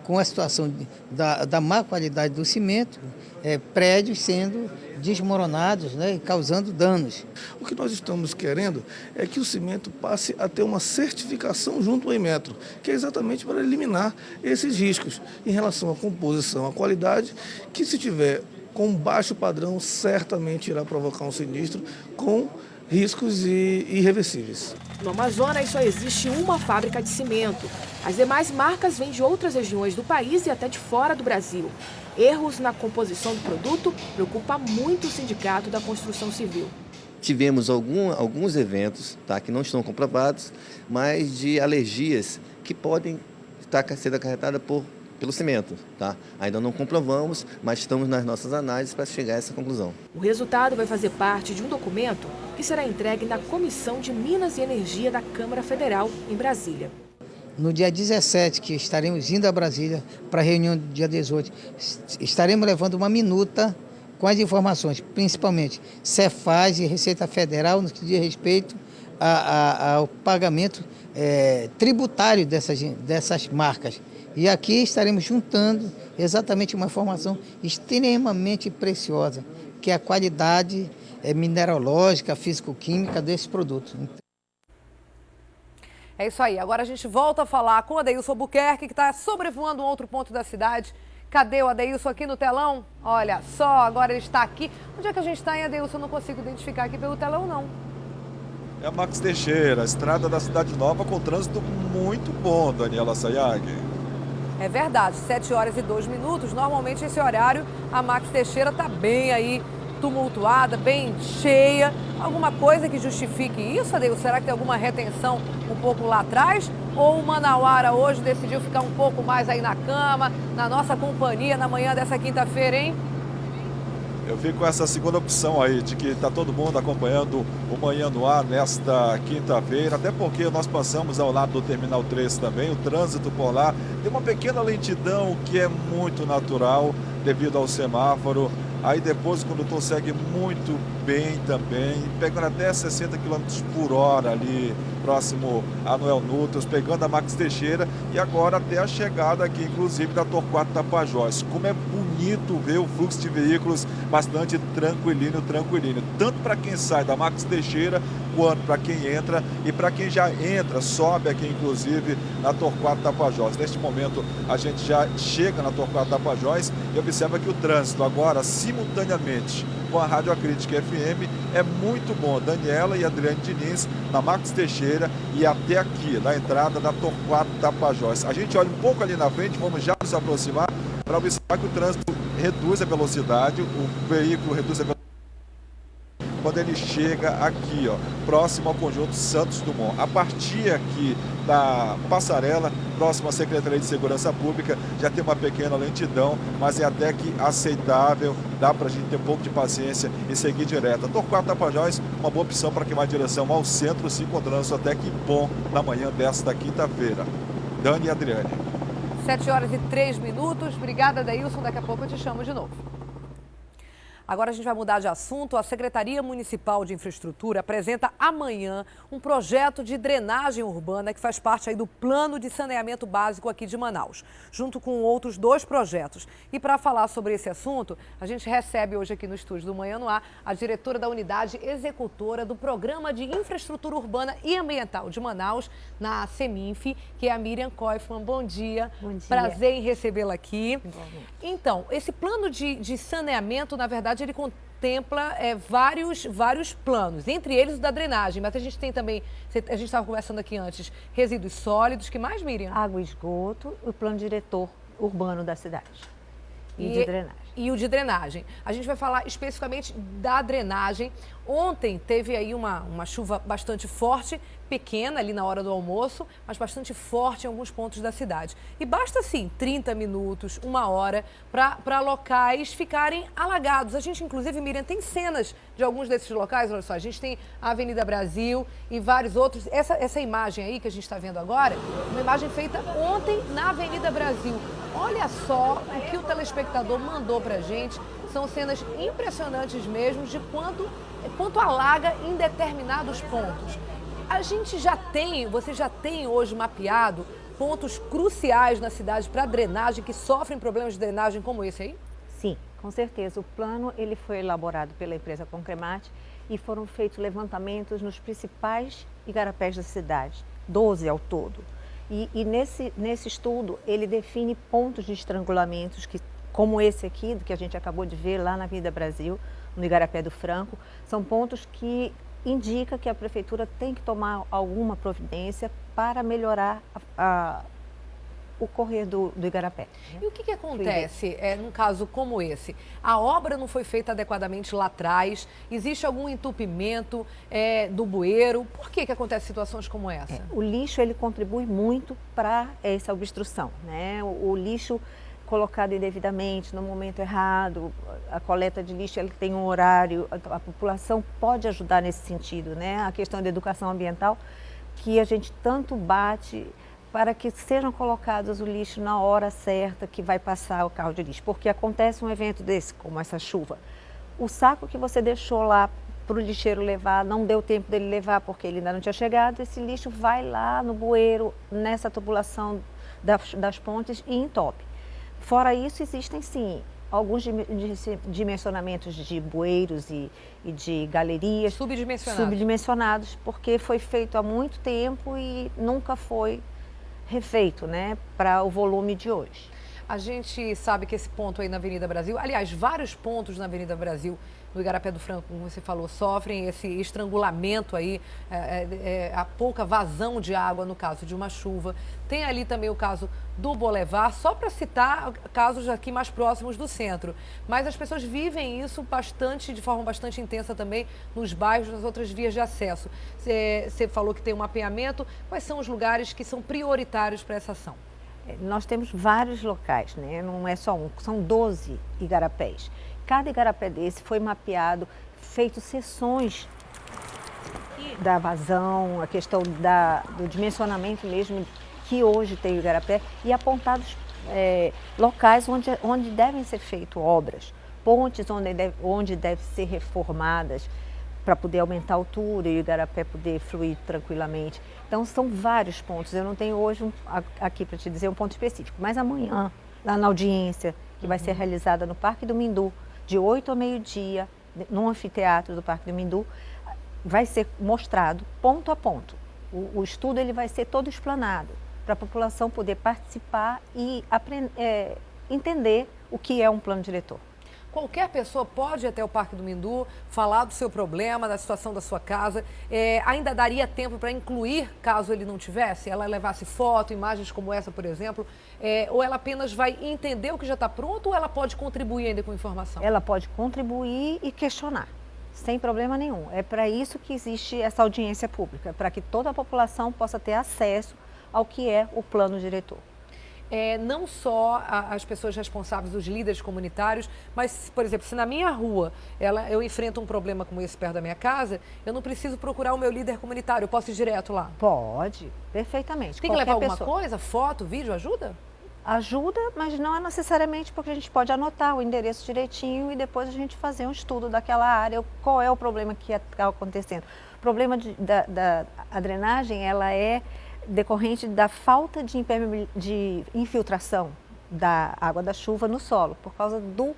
com a situação da má qualidade do cimento, prédios sendo desmoronados, e causando danos. O que nós estamos querendo é que o cimento passe a ter uma certificação junto ao Inmetro, que é exatamente para eliminar esses riscos em relação à composição, à qualidade, que se tiver com baixo padrão, certamente irá provocar um sinistro com riscos irreversíveis. No Amazonas só existe uma fábrica de cimento. As demais marcas vêm de outras regiões do país e até de fora do Brasil. Erros na composição do produto preocupam muito o Sindicato da Construção Civil. Tivemos alguns eventos, que não estão comprovados, mas de alergias que podem estar sendo acarretadas pelo cimento. Ainda não comprovamos, mas estamos nas nossas análises para chegar a essa conclusão. O resultado vai fazer parte de um documento que será entregue na Comissão de Minas e Energia da Câmara Federal, em Brasília. No dia 17, que estaremos indo a Brasília para a reunião do dia 18, estaremos levando uma minuta com as informações, principalmente Cefaz e Receita Federal, no que diz respeito ao pagamento tributário dessas marcas. E aqui estaremos juntando exatamente uma informação extremamente preciosa, que é a qualidade mineralógica, físico-química desse produto. É isso aí. Agora a gente volta a falar com o Adeilson Albuquerque, que está sobrevoando um outro ponto da cidade. Cadê o Adeilson aqui no telão? Olha só, agora ele está aqui. Onde é que a gente está, hein, Adeilson? Eu não consigo identificar aqui pelo telão, não. É a Max Teixeira, a estrada da Cidade Nova com trânsito muito bom, Daniela Sayag. É verdade, 7h02. Normalmente esse horário a Max Teixeira está bem aí tumultuada, bem cheia. Alguma coisa que justifique isso, Adeilson? Será que tem alguma retenção um pouco lá atrás? Ou o Manauara hoje decidiu ficar um pouco mais aí na cama, na nossa companhia, na manhã dessa quinta-feira, hein? Eu fico com essa segunda opção aí, de que está todo mundo acompanhando o Manhã no Ar nesta quinta-feira, até porque nós passamos ao lado do Terminal 3 também, o trânsito por lá tem uma pequena lentidão que é muito natural devido ao semáforo. Aí depois, quando o condutor segue muito bem também, pegando até 60 km por hora ali, próximo a Noel Nutas, pegando a Max Teixeira e agora até a chegada aqui, inclusive, da Torquato Tapajós. Como é bonito ver o fluxo de veículos bastante tranquilinho. Tanto para quem sai da Max Teixeira, quanto para quem entra e para quem já entra, sobe aqui, inclusive, na Torquato Tapajós. Neste momento, a gente já chega na Torquato Tapajós e observa que o trânsito agora, simultaneamente com a Rádio Acrítica FM, é muito bom. Daniela e Adriane Diniz na Max Teixeira e até aqui, na entrada da Torquato Tapajós. A gente olha um pouco ali na frente, vamos já nos aproximar para observar que o trânsito reduz a velocidade, o veículo reduz a velocidade quando ele chega aqui, próximo ao conjunto Santos Dumont. A partir aqui da passarela, próximo à Secretaria de Segurança Pública, já tem uma pequena lentidão, mas é até que aceitável, dá para a gente ter um pouco de paciência e seguir direto. Torquato Tapajós, uma boa opção para quem vai em direção ao centro, se encontrando até que bom na manhã desta quinta-feira. Dani e Adriane. 7h03. Obrigada, Adeilson. Daqui a pouco eu te chamo de novo. Agora a gente vai mudar de assunto. A Secretaria Municipal de Infraestrutura apresenta amanhã um projeto de drenagem urbana que faz parte aí do Plano de Saneamento Básico aqui de Manaus, junto com outros 2 projetos. E para falar sobre esse assunto, a gente recebe hoje aqui no estúdio do Manhã no Ar a diretora da Unidade Executora do Programa de Infraestrutura Urbana e Ambiental de Manaus, na Seminf, que é a Miriam Koifman. Bom dia. Bom dia. Prazer em recebê-la aqui. Então, esse plano de saneamento, na verdade, ele contempla vários planos, entre eles o da drenagem, mas a gente tem também, a gente estava conversando aqui antes, resíduos sólidos, que mais, Miriam? Água e esgoto, o plano diretor urbano da cidade e de drenagem. E o de drenagem. A gente vai falar especificamente da drenagem. Ontem teve aí uma chuva bastante forte, pequena ali na hora do almoço, mas bastante forte em alguns pontos da cidade. E basta, assim, 30 minutos, 1 hora, para locais ficarem alagados. A gente, inclusive, Miriam, tem cenas de alguns desses locais. Olha só, a gente tem a Avenida Brasil e vários outros. Essa imagem aí que a gente está vendo agora, uma imagem feita ontem na Avenida Brasil. Olha só o que o telespectador mandou pra gente. São cenas impressionantes mesmo de quanto alaga em determinados pontos. Você já tem hoje mapeado pontos cruciais na cidade para drenagem, que sofrem problemas de drenagem como esse aí? Sim, com certeza. O plano ele foi elaborado pela empresa Concremate e foram feitos levantamentos nos principais igarapés da cidade, 12 ao todo. E nesse estudo, ele define pontos de estrangulamentos, como esse aqui, que a gente acabou de ver lá na Avenida Brasil, no Igarapé do Franco, são pontos que indicam que a prefeitura tem que tomar alguma providência para melhorar o correr do Igarapé. E o que acontece num caso como esse? A obra não foi feita adequadamente lá atrás? Existe algum entupimento do bueiro? Por que acontecem situações como essa? O lixo ele contribui muito para essa obstrução, né? O lixo colocado indevidamente, no momento errado, a coleta de lixo ela tem um horário, a população pode ajudar nesse sentido, né? A questão da educação ambiental, que a gente tanto bate para que sejam colocados o lixo na hora certa que vai passar o carro de lixo, porque acontece um evento desse, como essa chuva. O saco que você deixou lá para o lixeiro levar, não deu tempo dele levar porque ele ainda não tinha chegado, esse lixo vai lá no bueiro, nessa tubulação das pontes e entope. Fora isso, existem sim alguns dimensionamentos de bueiros e de galerias subdimensionados, porque foi feito há muito tempo e nunca foi refeito, né, para o volume de hoje. A gente sabe que esse ponto aí na Avenida Brasil, aliás, vários pontos na Avenida Brasil, no Igarapé do Franco, como você falou, sofrem esse estrangulamento aí, a pouca vazão de água no caso de uma chuva. Tem ali também o caso do Boulevard, só para citar casos aqui mais próximos do centro. Mas as pessoas vivem isso de forma bastante intensa também nos bairros, nas outras vias de acesso. Você falou que tem um mapeamento. Quais são os lugares que são prioritários para essa ação? Nós temos vários locais, né? Não é só um, são 12 igarapés. Cada igarapé desse foi mapeado, feito sessões da vazão, a questão do dimensionamento mesmo que hoje tem o igarapé e apontados locais onde devem ser feitas obras, pontes onde devem ser reformadas para poder aumentar a altura e o igarapé poder fluir tranquilamente. Então são vários pontos, eu não tenho hoje aqui para te dizer um ponto específico, mas amanhã, lá na audiência que vai ser realizada no Parque do Mindu, de 8 ao meio-dia, no anfiteatro do Parque do Mindu, vai ser mostrado ponto a ponto. O estudo ele vai ser todo explanado, para a população poder participar e entender o que é um plano diretor. Qualquer pessoa pode ir até o Parque do Mindu, falar do seu problema, da situação da sua casa. Ainda daria tempo para incluir, caso ele não tivesse? Ela levasse foto, imagens como essa, por exemplo? Ou ela apenas vai entender o que já está pronto ou ela pode contribuir ainda com informação? Ela pode contribuir e questionar, sem problema nenhum. É para isso que existe essa audiência pública, para que toda a população possa ter acesso ao que é o plano diretor. Não só as pessoas responsáveis, os líderes comunitários, mas, por exemplo, se na minha rua eu enfrento um problema como esse perto da minha casa, eu não preciso procurar o meu líder comunitário, eu posso ir direto lá? Pode, perfeitamente. Tem que levar alguma coisa? Foto, vídeo, ajuda? Ajuda, mas não é necessariamente porque a gente pode anotar o endereço direitinho e depois a gente fazer um estudo daquela área, qual é o problema que está acontecendo. O problema da drenagem, ela é decorrente da falta de infiltração da água da chuva no solo, por causa do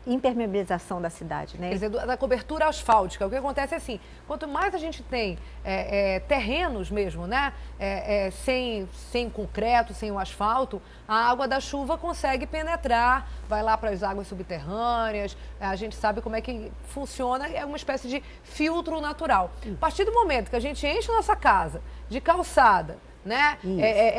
impermeabilização da cidade, né? Quer dizer, da cobertura asfáltica. O que acontece é assim, quanto mais a gente tem terrenos mesmo, né? Sem concreto, sem o asfalto, a água da chuva consegue penetrar, vai lá para as águas subterrâneas, a gente sabe como é que funciona, é uma espécie de filtro natural. A partir do momento que a gente enche nossa casa de calçada, né?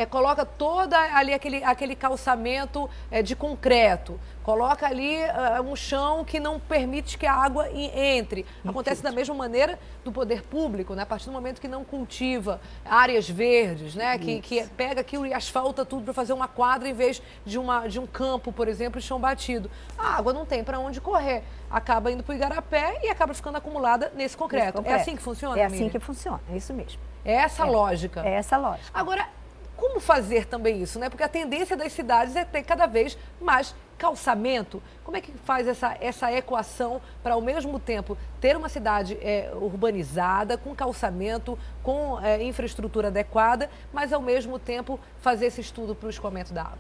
Coloca toda ali aquele calçamento de concreto, coloca ali um chão que não permite que a água entre. Acontece da mesma maneira do poder público, né? A partir do momento que não cultiva áreas verdes, né? Que pega aquilo e asfalta tudo para fazer uma quadra em vez de um campo, por exemplo, de chão batido. A água não tem para onde correr, acaba indo para o igarapé e acaba ficando acumulada nesse concreto. É assim que funciona, É assim Miriam? que funciona, é isso mesmo. É essa lógica. É essa lógica. Agora, como fazer também isso, né? Porque a tendência das cidades é ter cada vez mais calçamento. Como é que faz essa equação para, ao mesmo tempo, ter uma cidade urbanizada, com calçamento, com infraestrutura adequada, mas, ao mesmo tempo, fazer esse estudo para o escoamento da água?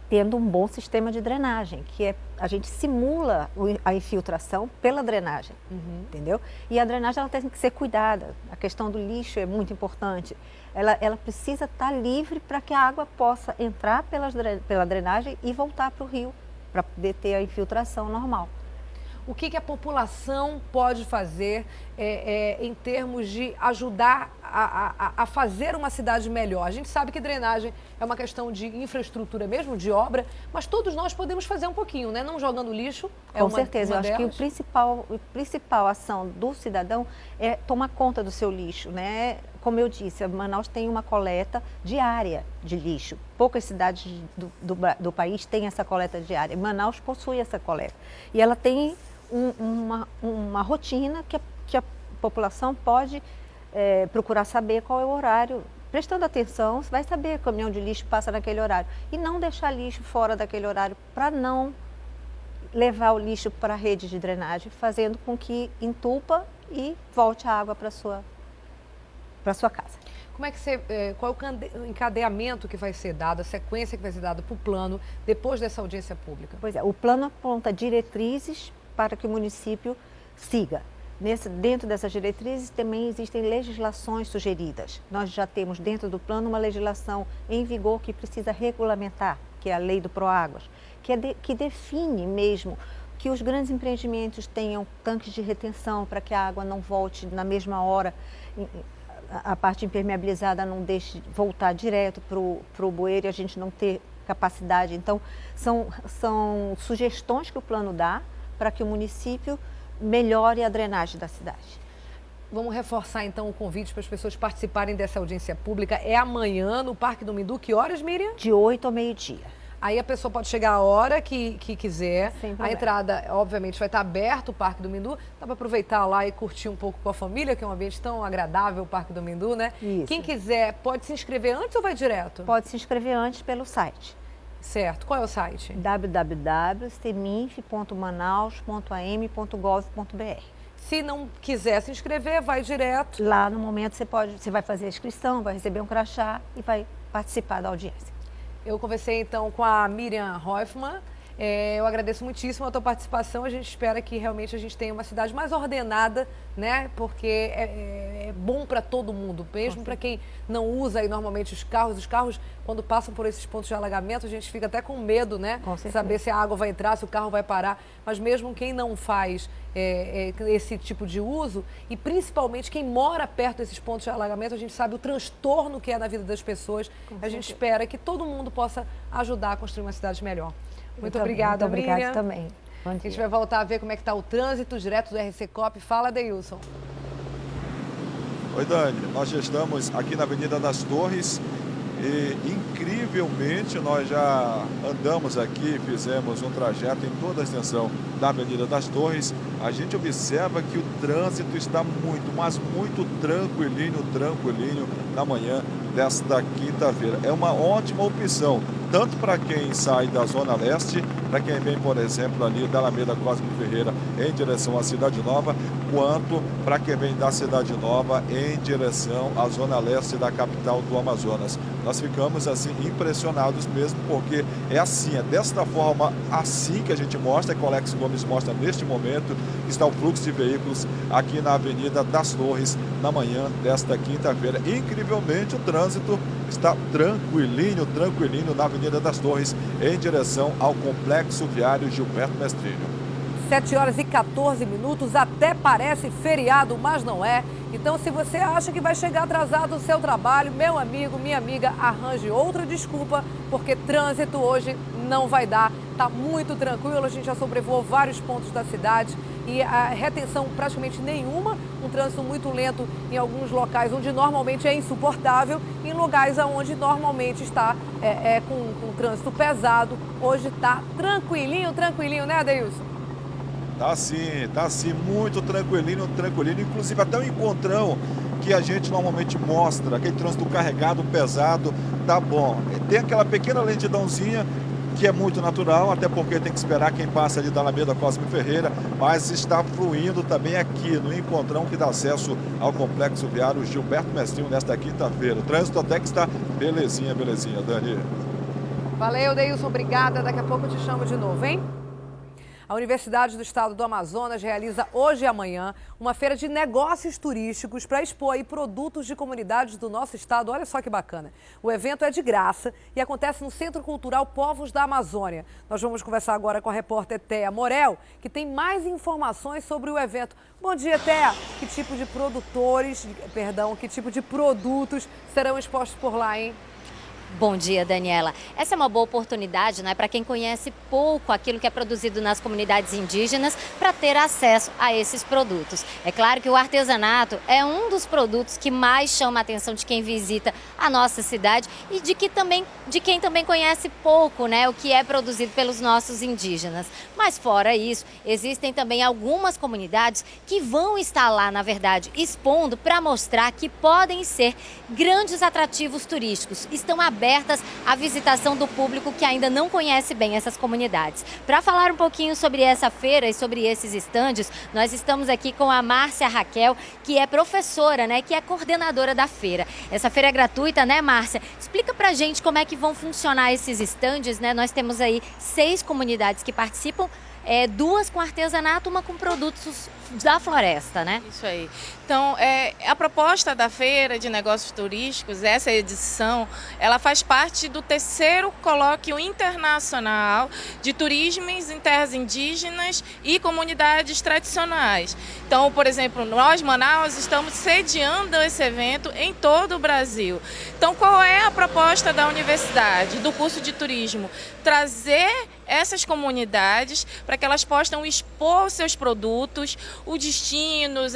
Tendo um bom sistema de drenagem, que a gente simula a infiltração pela drenagem, entendeu? E a drenagem ela tem que ser cuidada. A questão do lixo é muito importante. Ela precisa estar livre para que a água possa entrar pela drenagem e voltar para o rio, para poder ter a infiltração normal. O que a população pode fazer em termos de ajudar a fazer uma cidade melhor? A gente sabe que drenagem é uma questão de infraestrutura mesmo, de obra, mas todos nós podemos fazer um pouquinho, né? Não jogando lixo. Com certeza, eu acho que a principal ação do cidadão é tomar conta do seu lixo, né? Como eu disse, Manaus tem uma coleta diária de lixo. Poucas cidades do país têm essa coleta diária. Manaus possui essa coleta. E ela tem uma rotina que a população pode procurar saber qual é o horário. Prestando atenção, você vai saber que o caminhão de lixo passa naquele horário. E não deixar lixo fora daquele horário para não levar o lixo para a rede de drenagem, fazendo com que entupa e volte a água para sua casa. Como é que qual é o encadeamento que vai ser dado, a sequência que vai ser dada para o plano depois dessa audiência pública? Pois é, o plano aponta diretrizes para que o município siga. Dentro dessas diretrizes também existem legislações sugeridas. Nós já temos dentro do plano uma legislação em vigor que precisa regulamentar, que é a lei do Proáguas, que define mesmo que os grandes empreendimentos tenham tanques de retenção para que a água não volte na mesma hora, a parte impermeabilizada não deixe voltar direto para o bueiro e a gente não ter capacidade. Então, são sugestões que o plano dá para que o município melhore a drenagem da cidade. Vamos reforçar então o convite para as pessoas participarem dessa audiência pública. É amanhã no Parque do Mindu. Que horas, Miriam? De 8 ao meio-dia. Aí a pessoa pode chegar a hora que quiser. Sem problema. A entrada, obviamente, vai estar aberto o Parque do Mindu. Dá para aproveitar lá e curtir um pouco com a família, que é um ambiente tão agradável, o Parque do Mindu, né? Isso. Quem quiser, pode se inscrever antes ou vai direto? Pode se inscrever antes pelo site. Certo. Qual é o site? www.seminf.manaus.am.gov.br. Se não quiser se inscrever, vai direto. Lá no momento você vai fazer a inscrição, vai receber um crachá e vai participar da audiência. Eu conversei então com a Miriam Hoffmann. Eu agradeço muitíssimo a tua participação. A gente espera que realmente a gente tenha uma cidade mais ordenada, né? Porque é bom para todo mundo, mesmo para quem não usa aí normalmente os carros. Os carros, quando passam por esses pontos de alagamento, a gente fica até com medo, né? Com certeza. Saber se a água vai entrar, se o carro vai parar. Mas mesmo quem não faz esse tipo de uso, e principalmente quem mora perto desses pontos de alagamento, a gente sabe o transtorno que é na vida das pessoas. A gente espera que todo mundo possa ajudar a construir uma cidade melhor. Muito obrigada, Muito obrigada Miriam. também. A gente vai voltar a ver como é que está o trânsito direto do RC Coop. Fala, Deilson. Oi, Dani. Nós já estamos aqui na Avenida das Torres e, incrivelmente, nós já andamos aqui, fizemos um trajeto em toda a extensão da Avenida das Torres. A gente observa que o trânsito está muito, mas muito tranquilinho na manhã desta quinta-feira. É uma ótima opção tanto para quem sai da Zona Leste, para quem vem, por exemplo, ali da Alameda Cosme Ferreira em direção à Cidade Nova, quanto para quem vem da Cidade Nova em direção à Zona Leste da capital do Amazonas. Nós ficamos assim impressionados mesmo, porque é assim, é desta forma assim que a gente mostra, que o Alex Gomes mostra neste momento, que está o fluxo de veículos aqui na Avenida das Torres na manhã desta quinta-feira. Incrivelmente, o trânsito está tranquilinho na Avenida das Torres em direção ao Complexo Viário Gilberto Mestrinho. 7h14, até parece feriado, mas não é. Então, se você acha que vai chegar atrasado no seu trabalho, meu amigo, minha amiga, arranje outra desculpa, porque trânsito hoje não vai dar. Está muito tranquilo, a gente já sobrevoou vários pontos da cidade e a retenção praticamente nenhuma, um trânsito muito lento em alguns locais onde normalmente é insuportável, em lugares onde normalmente está com trânsito pesado. Hoje está tranquilinho, né, Adeilson? Tá sim, muito tranquilinho. Inclusive até o encontrão que a gente normalmente mostra, aquele trânsito carregado, pesado, tá bom. Tem aquela pequena lentidãozinha que é muito natural, até porque tem que esperar quem passa ali da Alameda Cosme Ferreira, mas está fluindo também aqui no encontrão que dá acesso ao Complexo Viário Gilberto Mestrinho nesta quinta-feira. O trânsito até que está belezinha, Dani. Valeu, Deilson, obrigada. Daqui a pouco eu te chamo de novo, hein? A Universidade do Estado do Amazonas realiza hoje e amanhã uma feira de negócios turísticos para expor aí produtos de comunidades do nosso estado. Olha só que bacana. O evento é de graça e acontece no Centro Cultural Povos da Amazônia. Nós vamos conversar agora com a repórter Thea Morel, que tem mais informações sobre o evento. Bom dia, Thea. Que tipo de produtos serão expostos por lá, hein? Bom dia, Daniela. Essa é uma boa oportunidade, né, para quem conhece pouco aquilo que é produzido nas comunidades indígenas para ter acesso a esses produtos. É claro que o artesanato é um dos produtos que mais chama a atenção de quem visita a nossa cidade e de quem também conhece pouco, né, o que é produzido pelos nossos indígenas. Mas fora isso, existem também algumas comunidades que vão estar lá, na verdade, expondo para mostrar que podem ser grandes atrativos turísticos. Estão abertas à visitação do público que ainda não conhece bem essas comunidades. Para falar um pouquinho sobre essa feira e sobre esses estandes, nós estamos aqui com a Márcia Raquel, que é professora, né, que é coordenadora da feira. Essa feira é gratuita, né, Márcia? Explica pra gente como é que vão funcionar esses estandes, né? Nós temos aí 6 comunidades que participam, 2 com artesanato, uma com produtos da floresta, né? Isso aí. Então, a proposta da Feira de Negócios Turísticos, essa edição, ela faz parte do 3º Colóquio Internacional de Turismo em Terras Indígenas e Comunidades Tradicionais. Então, por exemplo, nós, Manaus, estamos sediando esse evento em todo o Brasil. Então, qual é a proposta da universidade, do curso de turismo? Trazer essas comunidades para que elas possam expor seus produtos, os destinos,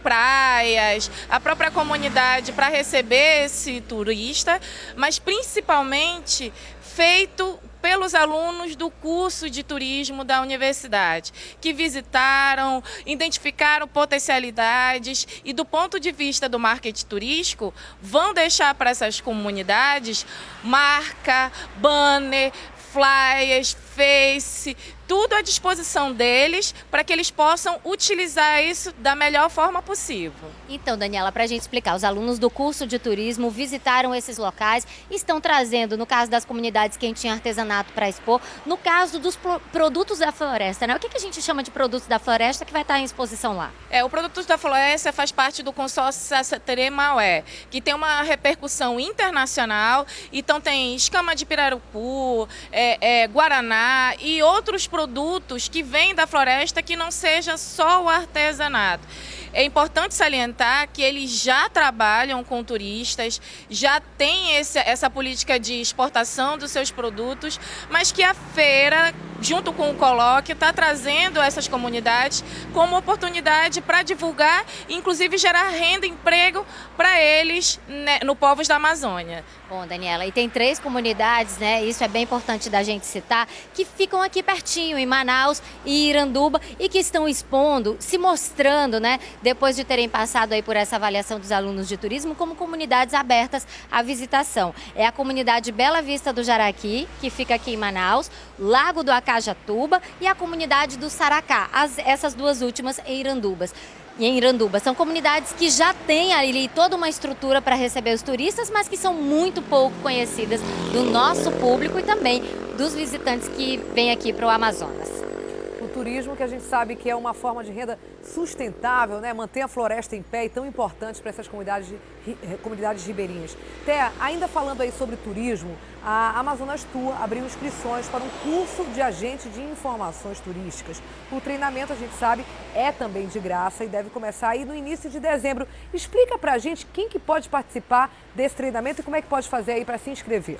praias, a própria comunidade para receber esse turista, mas principalmente feito pelos alunos do curso de turismo da universidade, que visitaram, identificaram potencialidades e, do ponto de vista do marketing turístico, vão deixar para essas comunidades marca, banner, flyers, face, tudo à disposição deles para que eles possam utilizar isso da melhor forma possível. Então, Daniela, para a gente explicar, os alunos do curso de turismo visitaram esses locais, estão trazendo, no caso das comunidades, quem tinha artesanato para expor, no caso dos produtos da floresta, né? O que a gente chama de produtos da floresta que vai estar em exposição lá? O Produtos da Floresta faz parte do consórcio Sassaterê Maué, que tem uma repercussão internacional, então tem escama de pirarucu, guaraná e outros produtos que vêm da floresta que não seja só o artesanato. É importante salientar que eles já trabalham com turistas, já tem essa política de exportação dos seus produtos, mas que a feira junto com o colóquio, está trazendo essas comunidades como oportunidade para divulgar e, inclusive, gerar renda e emprego para eles, né, no povos da Amazônia. Bom, Daniela, e tem 3 comunidades, né? Isso é bem importante da gente citar, que ficam aqui pertinho, em Manaus e Iranduba, e que estão expondo, se mostrando, né? Depois de terem passado aí por essa avaliação dos alunos de turismo, como comunidades abertas à visitação. É a comunidade Bela Vista do Jaraqui, que fica aqui em Manaus, Lago do Acajatuba e a comunidade do Saracá, essas 2 últimas em Iranduba. São comunidades que já têm ali toda uma estrutura para receber os turistas, mas que são muito pouco conhecidas do nosso público e também dos visitantes que vêm aqui para o Amazonas. O turismo, que a gente sabe que é uma forma de renda sustentável, né? Mantém a floresta em pé e tão importante para essas comunidades ribeirinhas. Té, ainda falando aí sobre turismo, a Amazonas Tour abriu inscrições para um curso de agente de informações turísticas. O treinamento, a gente sabe, é também de graça e deve começar aí no início de dezembro. Explica pra gente quem que pode participar desse treinamento e como é que pode fazer aí para se inscrever.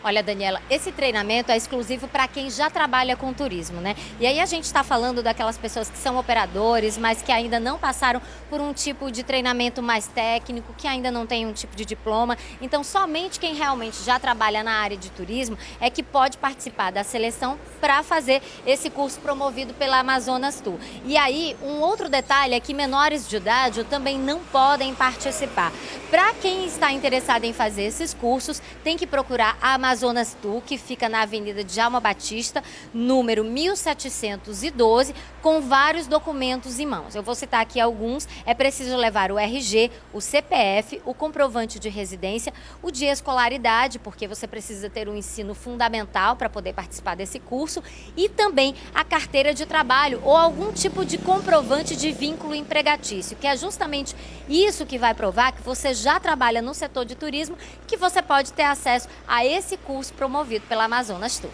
Olha, Daniela, esse treinamento é exclusivo para quem já trabalha com turismo, né? E aí a gente está falando daquelas pessoas que são operadores, mas que ainda não passaram por um tipo de treinamento mais técnico, que ainda não tem um tipo de diploma. Então, somente quem realmente já trabalha na área de turismo é que pode participar da seleção para fazer esse curso promovido pela Amazonas Tour. E aí, um outro detalhe é que menores de idade também não podem participar. Para quem está interessado em fazer esses cursos, tem que procurar a Amazonas Tour, que fica na Avenida Djalma Batista, número 1712, com vários documentos em mãos. Eu vou citar aqui alguns. É preciso levar o RG, o CPF, o comprovante de residência, o de escolaridade, porque você precisa ter um ensino fundamental para poder participar desse curso, e também a carteira de trabalho ou algum tipo de comprovante de vínculo empregatício, que é justamente isso que vai provar que você já trabalha no setor de turismo, que você pode ter acesso a esse curso promovido pela Amazonas Tour.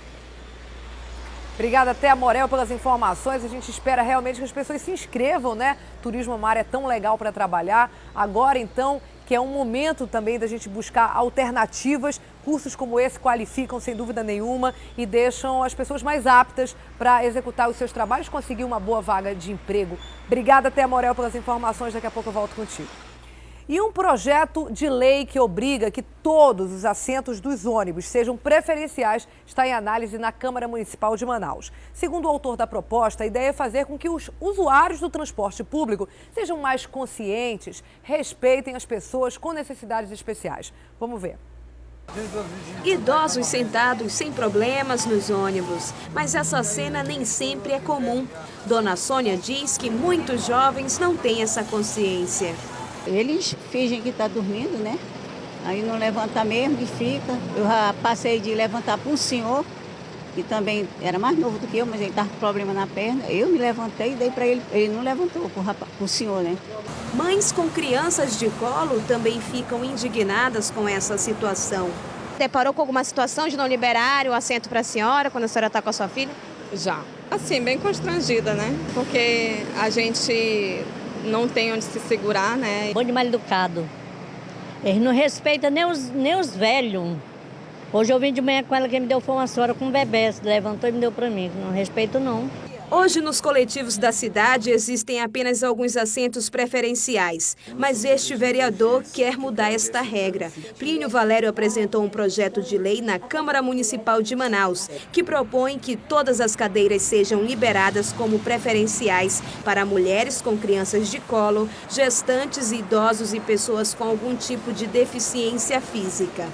Obrigada, Té Morel, pelas informações. A gente espera realmente que as pessoas se inscrevam, né? Turismo é uma área tão legal para trabalhar. Agora, então, que é um momento também da gente buscar alternativas. Cursos como esse qualificam, sem dúvida nenhuma, e deixam as pessoas mais aptas para executar os seus trabalhos, conseguir uma boa vaga de emprego. Obrigada, Té Morel, pelas informações. Daqui a pouco eu volto contigo. E um projeto de lei que obriga que todos os assentos dos ônibus sejam preferenciais está em análise na Câmara Municipal de Manaus. Segundo o autor da proposta, a ideia é fazer com que os usuários do transporte público sejam mais conscientes, respeitem as pessoas com necessidades especiais. Vamos ver. Idosos sentados sem problemas nos ônibus, mas essa cena nem sempre é comum. Dona Sônia diz que muitos jovens não têm essa consciência. Eles fingem que está dormindo, né? Aí não levanta mesmo e fica. Eu já passei de levantar para um senhor, que também era mais novo do que eu, mas ele estava com problema na perna. Eu me levantei e dei para ele. Ele não levantou para o senhor, né? Mães com crianças de colo também ficam indignadas com essa situação. Deparou com alguma situação de não liberar o assento para a senhora quando a senhora está com a sua filha? Já. Assim, bem constrangida, né? Porque a gente não tem onde se segurar, né? Bom de mal educado. Eles não respeitam nem os velhos. Hoje eu vim de manhã com ela, quem me deu foi uma senhora com um bebê, se levantou e me deu para mim. Não respeito não. Hoje, nos coletivos da cidade, existem apenas alguns assentos preferenciais, mas este vereador quer mudar esta regra. Plínio Valério apresentou um projeto de lei na Câmara Municipal de Manaus, que propõe que todas as cadeiras sejam liberadas como preferenciais para mulheres com crianças de colo, gestantes, idosos e pessoas com algum tipo de deficiência física.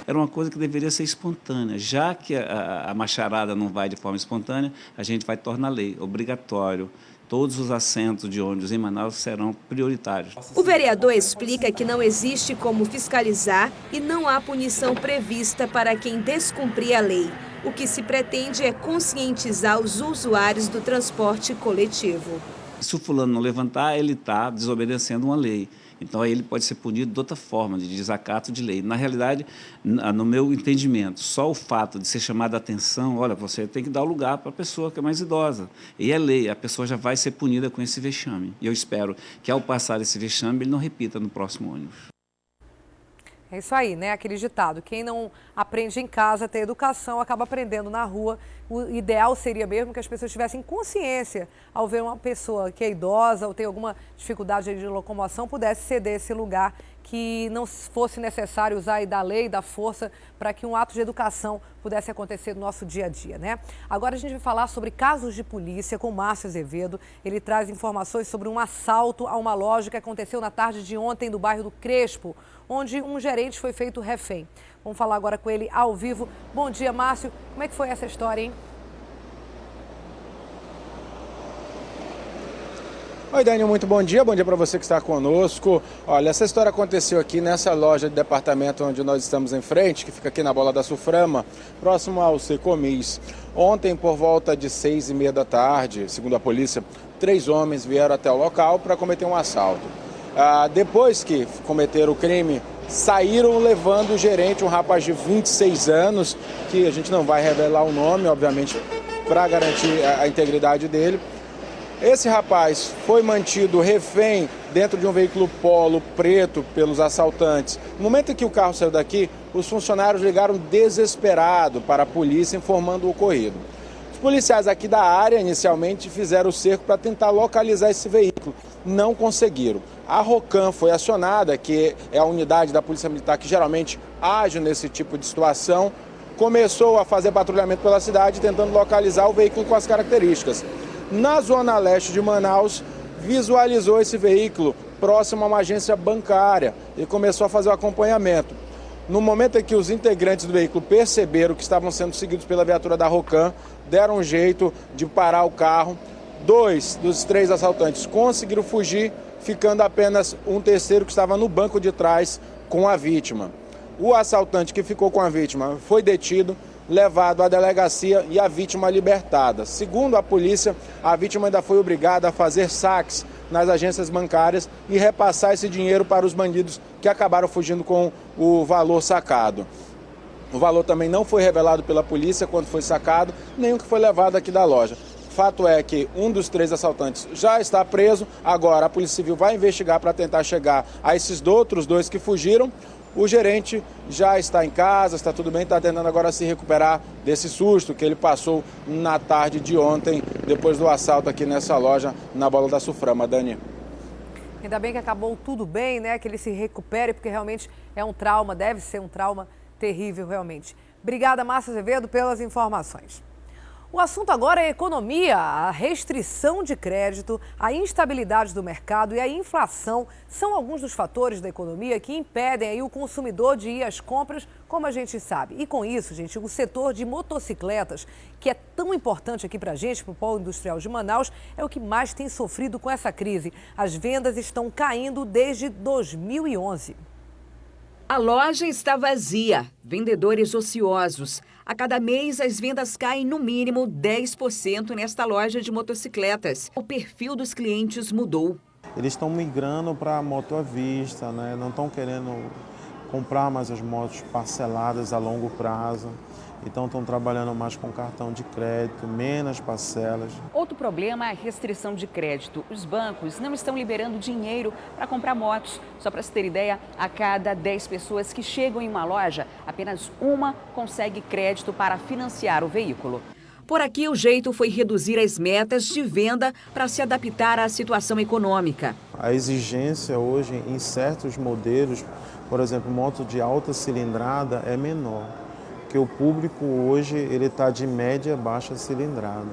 Era uma coisa que deveria ser espontânea. Já que a macharada não vai de forma espontânea, a gente vai tornar lei, obrigatório. Todos os assentos de ônibus em Manaus serão prioritários. O vereador explica que não existe como fiscalizar e não há punição prevista para quem descumprir a lei. O que se pretende é conscientizar os usuários do transporte coletivo. Se o fulano não levantar, ele está desobedecendo uma lei. Então, aí ele pode ser punido de outra forma, de desacato de lei. Na realidade, no meu entendimento, só o fato de ser chamado a atenção, olha, você tem que dar o lugar para a pessoa que é mais idosa. E é lei, a pessoa já vai ser punida com esse vexame. E eu espero que, ao passar esse vexame, ele não repita no próximo ônibus. É isso aí, né? Aquele ditado, quem não aprende em casa a ter educação, acaba aprendendo na rua. O ideal seria mesmo que as pessoas tivessem consciência ao ver uma pessoa que é idosa ou tem alguma dificuldade de locomoção, pudesse ceder esse lugar, que não fosse necessário usar aí da lei, da força, para que um ato de educação pudesse acontecer no nosso dia a dia, né? Agora a gente vai falar sobre casos de polícia com Márcio Azevedo. Ele traz informações sobre um assalto a uma loja que aconteceu na tarde de ontem no bairro do Crespo, onde um gerente foi feito refém. Vamos falar agora com ele ao vivo. Bom dia, Márcio. Como é que foi essa história, hein? Oi, Dani, muito bom dia para você que está conosco. Olha, essa história aconteceu aqui nessa loja de departamento onde nós estamos em frente, que fica aqui na Bola da Suframa, próximo ao Secomis. Ontem, por volta de 6h30 da tarde, segundo a polícia, 3 homens vieram até o local para cometer um assalto. Depois que cometeram o crime, saíram levando o gerente, um rapaz de 26 anos, que a gente não vai revelar o nome, obviamente, para garantir a integridade dele. Esse rapaz foi mantido refém dentro de um veículo Polo preto pelos assaltantes. No momento em que o carro saiu daqui, os funcionários ligaram desesperados para a polícia informando o ocorrido. Os policiais aqui da área inicialmente fizeram o cerco para tentar localizar esse veículo. Não conseguiram. A Rocan foi acionada, que é a unidade da Polícia Militar que geralmente age nesse tipo de situação. Começou a fazer patrulhamento pela cidade tentando localizar o veículo com as características. Na zona leste de Manaus, visualizou esse veículo próximo a uma agência bancária e começou a fazer o acompanhamento. No momento em que os integrantes do veículo perceberam que estavam sendo seguidos pela viatura da Rocan, deram um jeito de parar o carro. 2 dos 3 assaltantes conseguiram fugir, ficando apenas um terceiro que estava no banco de trás com a vítima. O assaltante que ficou com a vítima foi detido, levado à delegacia e a vítima libertada. Segundo a polícia, a vítima ainda foi obrigada a fazer saques nas agências bancárias e repassar esse dinheiro para os bandidos que acabaram fugindo com o valor sacado. O valor também não foi revelado pela polícia quando foi sacado, nem o que foi levado aqui da loja. Fato é que um dos 3 assaltantes já está preso. Agora a Polícia Civil vai investigar para tentar chegar a esses outros 2 que fugiram. O gerente já está em casa, está tudo bem, está tentando agora se recuperar desse susto que ele passou na tarde de ontem, depois do assalto aqui nessa loja, na Bola da Suframa. Dani. Ainda bem que acabou tudo bem, né? Que ele se recupere, porque realmente é um trauma, deve ser um trauma terrível, realmente. Obrigada, Márcio Azevedo, pelas informações. O assunto agora é economia. A restrição de crédito, a instabilidade do mercado e a inflação são alguns dos fatores da economia que impedem aí o consumidor de ir às compras, como a gente sabe. E com isso, gente, o setor de motocicletas, que é tão importante aqui para a gente, para o polo industrial de Manaus, é o que mais tem sofrido com essa crise. As vendas estão caindo desde 2011. A loja está vazia, vendedores ociosos. A cada mês, as vendas caem no mínimo 10% nesta loja de motocicletas. O perfil dos clientes mudou. Eles estão migrando para a moto à vista, né? Não estão querendo comprar mais as motos parceladas a longo prazo. Então estão trabalhando mais com cartão de crédito, menos parcelas. Outro problema é a restrição de crédito. Os bancos não estão liberando dinheiro para comprar motos. Só para se ter ideia, a cada 10 pessoas que chegam em uma loja, apenas uma consegue crédito para financiar o veículo. Por aqui, o jeito foi reduzir as metas de venda para se adaptar à situação econômica. A exigência hoje em certos modelos, por exemplo, moto de alta cilindrada, é menor. Porque o público hoje ele está de média a baixa cilindrada.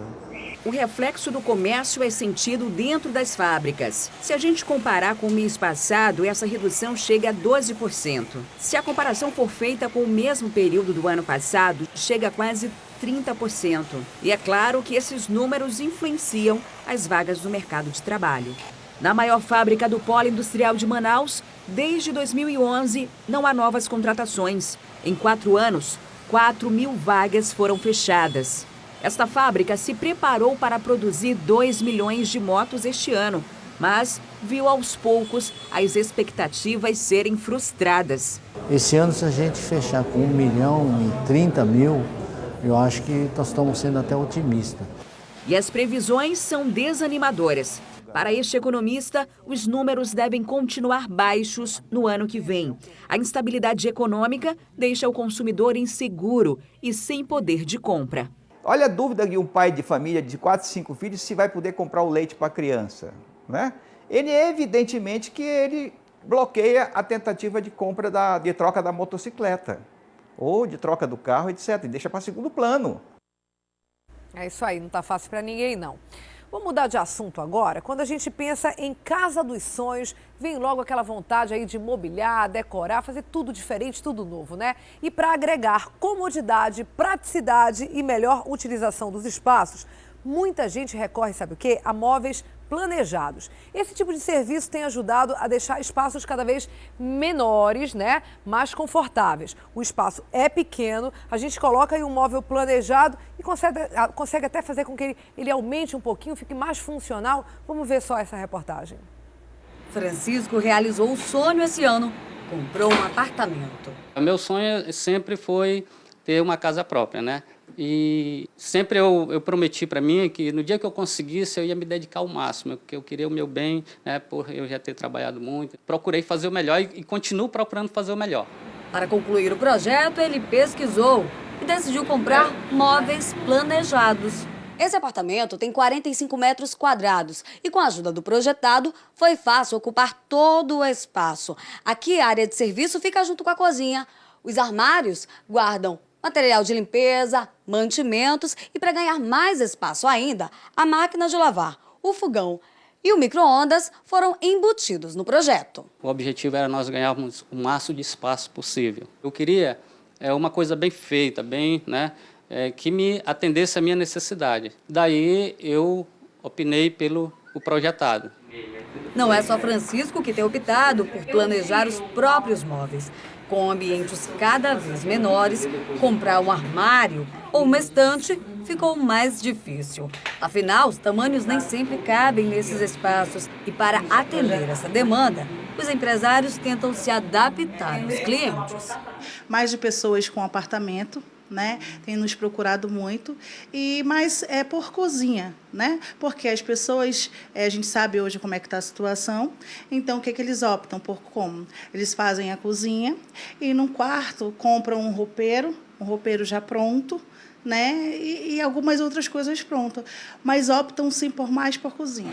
O reflexo do comércio é sentido dentro das fábricas. Se a gente comparar com o mês passado, essa redução chega a 12%. Se a comparação for feita com o mesmo período do ano passado, chega a quase 30%. E é claro que esses números influenciam as vagas do mercado de trabalho. Na maior fábrica do polo industrial de Manaus, desde 2011, não há novas contratações. Em 4 anos, 4.000 vagas foram fechadas. Esta fábrica se preparou para produzir 2 milhões de motos este ano, mas viu aos poucos as expectativas serem frustradas. Esse ano, se a gente fechar com 1.030.000, eu acho que nós estamos sendo até otimistas. E as previsões são desanimadoras. Para este economista, os números devem continuar baixos no ano que vem. A instabilidade econômica deixa o consumidor inseguro e sem poder de compra. Olha a dúvida de um pai de família de 4, 5 filhos se vai poder comprar o leite para a criança, né? Ele evidentemente que ele bloqueia a tentativa de compra de troca da motocicleta ou de troca do carro, etc. E deixa para segundo plano. É isso aí, não está fácil para ninguém, não. Vamos mudar de assunto agora. Quando a gente pensa em casa dos sonhos, vem logo aquela vontade aí de mobiliar, decorar, fazer tudo diferente, tudo novo, né? E para agregar comodidade, praticidade e melhor utilização dos espaços, muita gente recorre, sabe o quê? A móveis planejados. Esse tipo de serviço tem ajudado a deixar espaços cada vez menores, né? Mais confortáveis. O espaço é pequeno, a gente coloca aí um móvel planejado e consegue até fazer com que ele aumente um pouquinho, fique mais funcional. Vamos ver só essa reportagem. Francisco realizou o sonho esse ano, comprou um apartamento. O meu sonho sempre foi ter uma casa própria, né? E sempre eu prometi para mim que no dia que eu conseguisse eu ia me dedicar ao máximo, porque eu queria o meu bem, né, por eu já ter trabalhado muito. Procurei fazer o melhor e continuo procurando fazer o melhor. Para concluir o projeto, ele pesquisou e decidiu comprar móveis planejados. Esse apartamento tem 45 metros quadrados e, com a ajuda do projetado, foi fácil ocupar todo o espaço. Aqui, a área de serviço fica junto com a cozinha. Os armários guardam material de limpeza, mantimentos e, para ganhar mais espaço ainda, a máquina de lavar, o fogão e o micro-ondas foram embutidos no projeto. O objetivo era nós ganharmos o máximo de espaço possível. Eu queria uma coisa bem feita, bem, né, que me atendesse à minha necessidade. Daí eu opinei pelo projetado. Não é só Francisco que tem optado por planejar os próprios móveis. Com ambientes cada vez menores, comprar um armário ou uma estante ficou mais difícil. Afinal, os tamanhos nem sempre cabem nesses espaços. E para atender essa demanda, os empresários tentam se adaptar aos clientes. Mais de pessoas com apartamento, né, tem nos procurado muito, mas é por cozinha, né? Porque as pessoas, a gente sabe hoje como é que está a situação, então o que eles optam por como? Eles fazem a cozinha e num quarto compram um roupeiro já pronto, né? E algumas outras coisas prontas, mas optam sim por cozinha.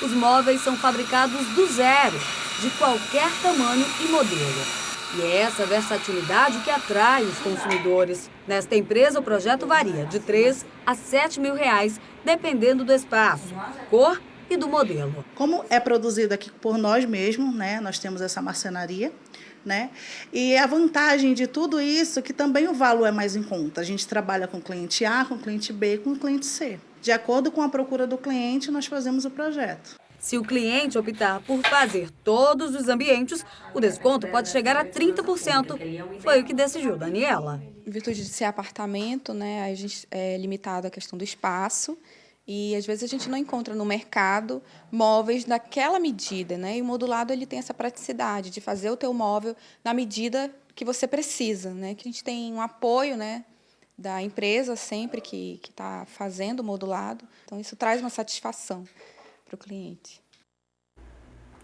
Os móveis são fabricados do zero, de qualquer tamanho e modelo. E é essa versatilidade que atrai os consumidores. Nesta empresa, o projeto varia de R$3 a R$7 mil, dependendo do espaço, cor e do modelo. Como é produzido aqui por nós mesmos, né? Nós temos essa marcenaria, né? E a vantagem de tudo isso é que também o valor é mais em conta. A gente trabalha com cliente A, com cliente B, com cliente C. De acordo com a procura do cliente, nós fazemos o projeto. Se o cliente optar por fazer todos os ambientes, o desconto pode chegar a 30%. Foi o que decidiu Daniela. Em virtude de ser apartamento, né, a gente é limitado à questão do espaço e às vezes a gente não encontra no mercado móveis daquela medida, né? E o modulado ele tem essa praticidade de fazer o teu móvel na medida que você precisa, né? Que a gente tem um apoio, né, da empresa sempre que está fazendo o modulado. Então isso traz uma satisfação para o cliente.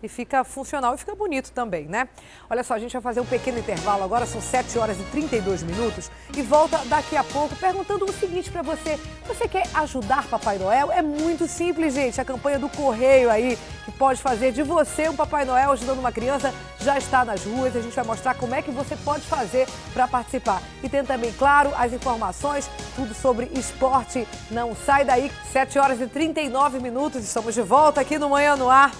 E fica funcional e fica bonito também, né? Olha só, a gente vai fazer um pequeno intervalo agora, são 7 horas e 32 minutos e volta daqui a pouco perguntando o seguinte para você. Você quer ajudar Papai Noel? É muito simples, gente. A campanha do Correio aí, que pode fazer de você um Papai Noel ajudando uma criança, já está nas ruas. A gente vai mostrar como é que você pode fazer para participar. E tem também, claro, as informações, tudo sobre esporte. Não sai daí, 7 horas e 39 minutos, estamos de volta aqui no Manhã no Ar.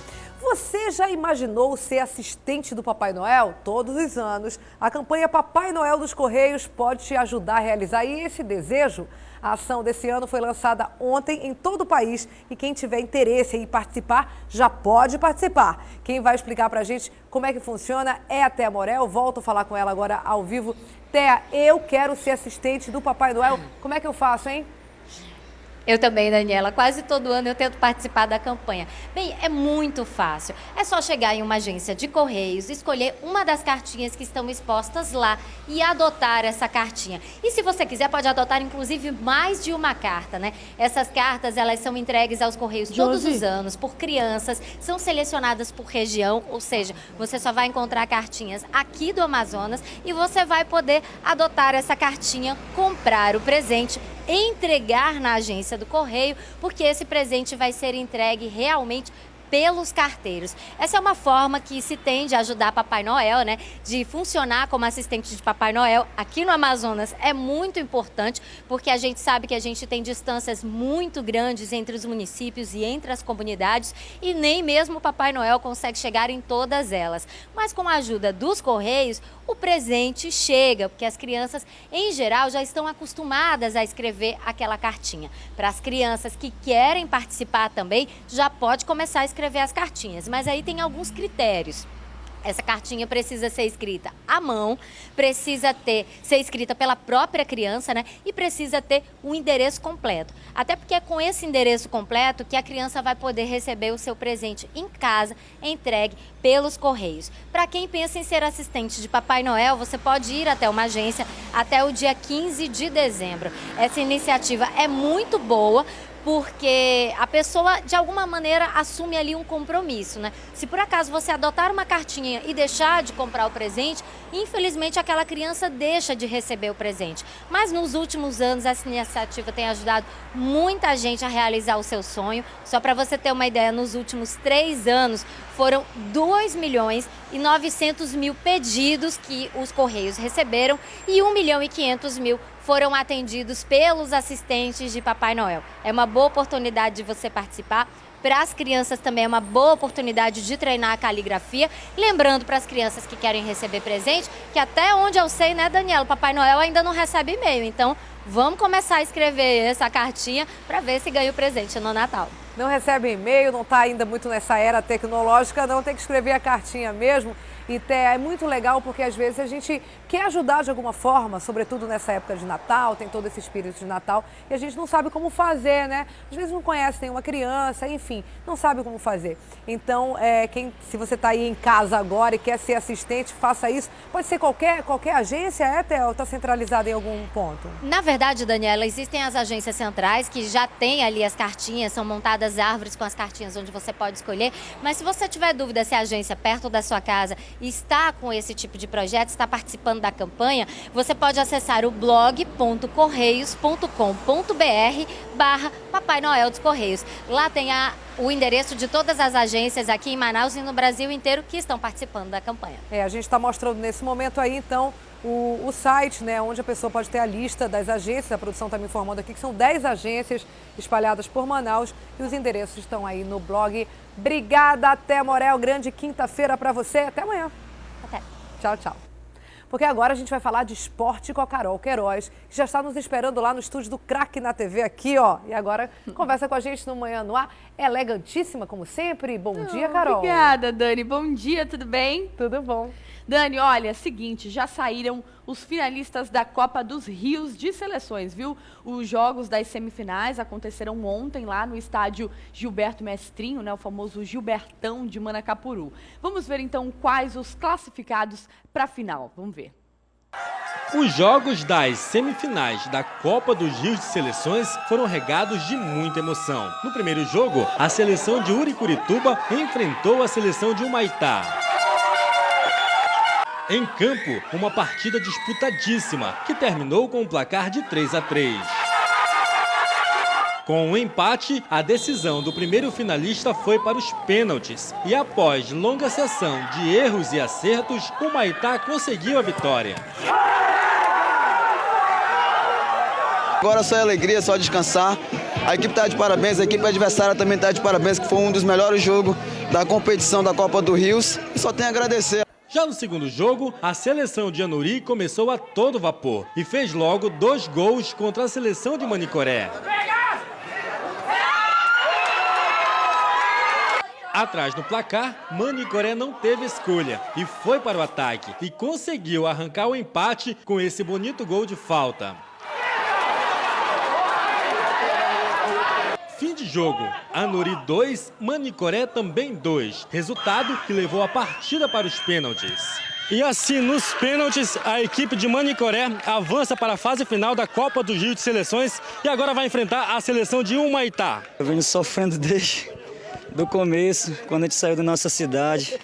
Você já imaginou ser assistente do Papai Noel? Todos os anos, a campanha Papai Noel dos Correios pode te ajudar a realizar esse desejo. A ação desse ano foi lançada ontem em todo o país e quem tiver interesse em participar já pode participar. Quem vai explicar pra gente como é que funciona é a Thea Morel. Volto a falar com ela agora ao vivo. Thea, eu quero ser assistente do Papai Noel. Como é que eu faço, hein? Eu também, Daniela. Quase todo ano eu tento participar da campanha. Bem, é muito fácil. É só chegar em uma agência de correios, escolher uma das cartinhas que estão expostas lá e adotar essa cartinha. E se você quiser, pode adotar inclusive mais de uma carta, né? Essas cartas, elas são entregues aos correios todos os anos por crianças, são selecionadas por região, ou seja, você só vai encontrar cartinhas aqui do Amazonas e você vai poder adotar essa cartinha, comprar o presente, entregar na agência do correio, porque esse presente vai ser entregue realmente pelos carteiros. Essa é uma forma que se tem de ajudar Papai Noel, né? De funcionar como assistente de Papai Noel aqui no Amazonas é muito importante, porque a gente sabe que a gente tem distâncias muito grandes entre os municípios e entre as comunidades e nem mesmo o Papai Noel consegue chegar em todas elas. Mas com a ajuda dos correios, o presente chega, porque as crianças, em geral, já estão acostumadas a escrever aquela cartinha. Para as crianças que querem participar também, já pode começar a escrever as cartinhas, mas aí tem alguns critérios. Essa cartinha precisa ser escrita à mão, precisa ser escrita pela própria criança, né? E precisa ter um endereço completo. Até porque é com esse endereço completo que a criança vai poder receber o seu presente em casa, entregue pelos correios. Para quem pensa em ser assistente de Papai Noel, você pode ir até uma agência até o dia 15 de dezembro. Essa iniciativa é muito boa, porque a pessoa, de alguma maneira, assume ali um compromisso, né? Se por acaso você adotar uma cartinha e deixar de comprar o presente, infelizmente aquela criança deixa de receber o presente. Mas nos últimos anos essa iniciativa tem ajudado muita gente a realizar o seu sonho. Só para você ter uma ideia, nos últimos 3 anos foram 2.900.000 pedidos que os Correios receberam e 1.500.000 foram atendidos pelos assistentes de Papai Noel. É uma boa oportunidade de você participar. Para as crianças também é uma boa oportunidade de treinar a caligrafia. Lembrando para as crianças que querem receber presente, que até onde eu sei, né, Daniela, Papai Noel ainda não recebe e-mail. Então, vamos começar a escrever essa cartinha para ver se ganha o presente no Natal. Não recebe e-mail, não está ainda muito nessa era tecnológica, não tem que escrever a cartinha mesmo. E é muito legal porque às vezes a gente quer ajudar de alguma forma, sobretudo nessa época de Natal, tem todo esse espírito de Natal e a gente não sabe como fazer, né? Às vezes não conhece nenhuma criança, enfim, não sabe como fazer. Então, se você está aí em casa agora e quer ser assistente, faça isso. Pode ser qualquer agência, Theo? Está centralizada em algum ponto? Na verdade, Daniela, existem as agências centrais que já têm ali as cartinhas, são montadas árvores com as cartinhas onde você pode escolher. Mas se você tiver dúvida se a agência perto da sua casa está com esse tipo de projeto, está participando da campanha, você pode acessar o blog.correios.com.br/Papai Noel dos Correios. Lá tem o endereço de todas as agências aqui em Manaus e no Brasil inteiro que estão participando da campanha. A gente está mostrando nesse momento aí, então, o site, né, onde a pessoa pode ter a lista das agências. A produção está me informando aqui que são 10 agências espalhadas por Manaus e os endereços estão aí no blog. Obrigada, Té Morel. Grande quinta-feira para você. Até amanhã. Até. Tchau, tchau. Porque agora a gente vai falar de esporte com a Carol Queiroz, que já está nos esperando lá no estúdio do Craque na TV aqui, ó. E agora conversa com a gente no Manhã no Ar. Elegantíssima, como sempre. Bom dia, Carol. Obrigada, Dani. Bom dia, tudo bem? Tudo bom. Dani, olha, seguinte, já saíram os finalistas da Copa dos Rios de Seleções, viu? Os jogos das semifinais aconteceram ontem lá no estádio Gilberto Mestrinho, né, o famoso Gilbertão de Manacapuru. Vamos ver então quais os classificados para a final. Vamos ver. Os jogos das semifinais da Copa dos Rios de Seleções foram regados de muita emoção. No primeiro jogo, a seleção de Uricurituba enfrentou a seleção de Humaitá. Em campo, uma partida disputadíssima, que terminou com um placar de 3-3. Com o empate, a decisão do primeiro finalista foi para os pênaltis. E após longa sessão de erros e acertos, o Humaitá conseguiu a vitória. Agora só é alegria, só descansar. A equipe está de parabéns, a equipe adversária também está de parabéns, que foi um dos melhores jogos da competição da Copa do Rios. E só tenho a agradecer. Já no segundo jogo, a seleção de Anuri começou a todo vapor e fez logo 2 gols contra a seleção de Manicoré. Atrás no placar, Manicoré não teve escolha e foi para o ataque e conseguiu arrancar o empate com esse bonito gol de falta. jogo. Anuri 2, Manicoré também 2. Resultado que levou a partida para os pênaltis. E assim, nos pênaltis, a equipe de Manicoré avança para a fase final da Copa do Rio de Seleções e agora vai enfrentar a seleção de Humaitá. Eu venho sofrendo desde do começo, quando a gente saiu da nossa cidade.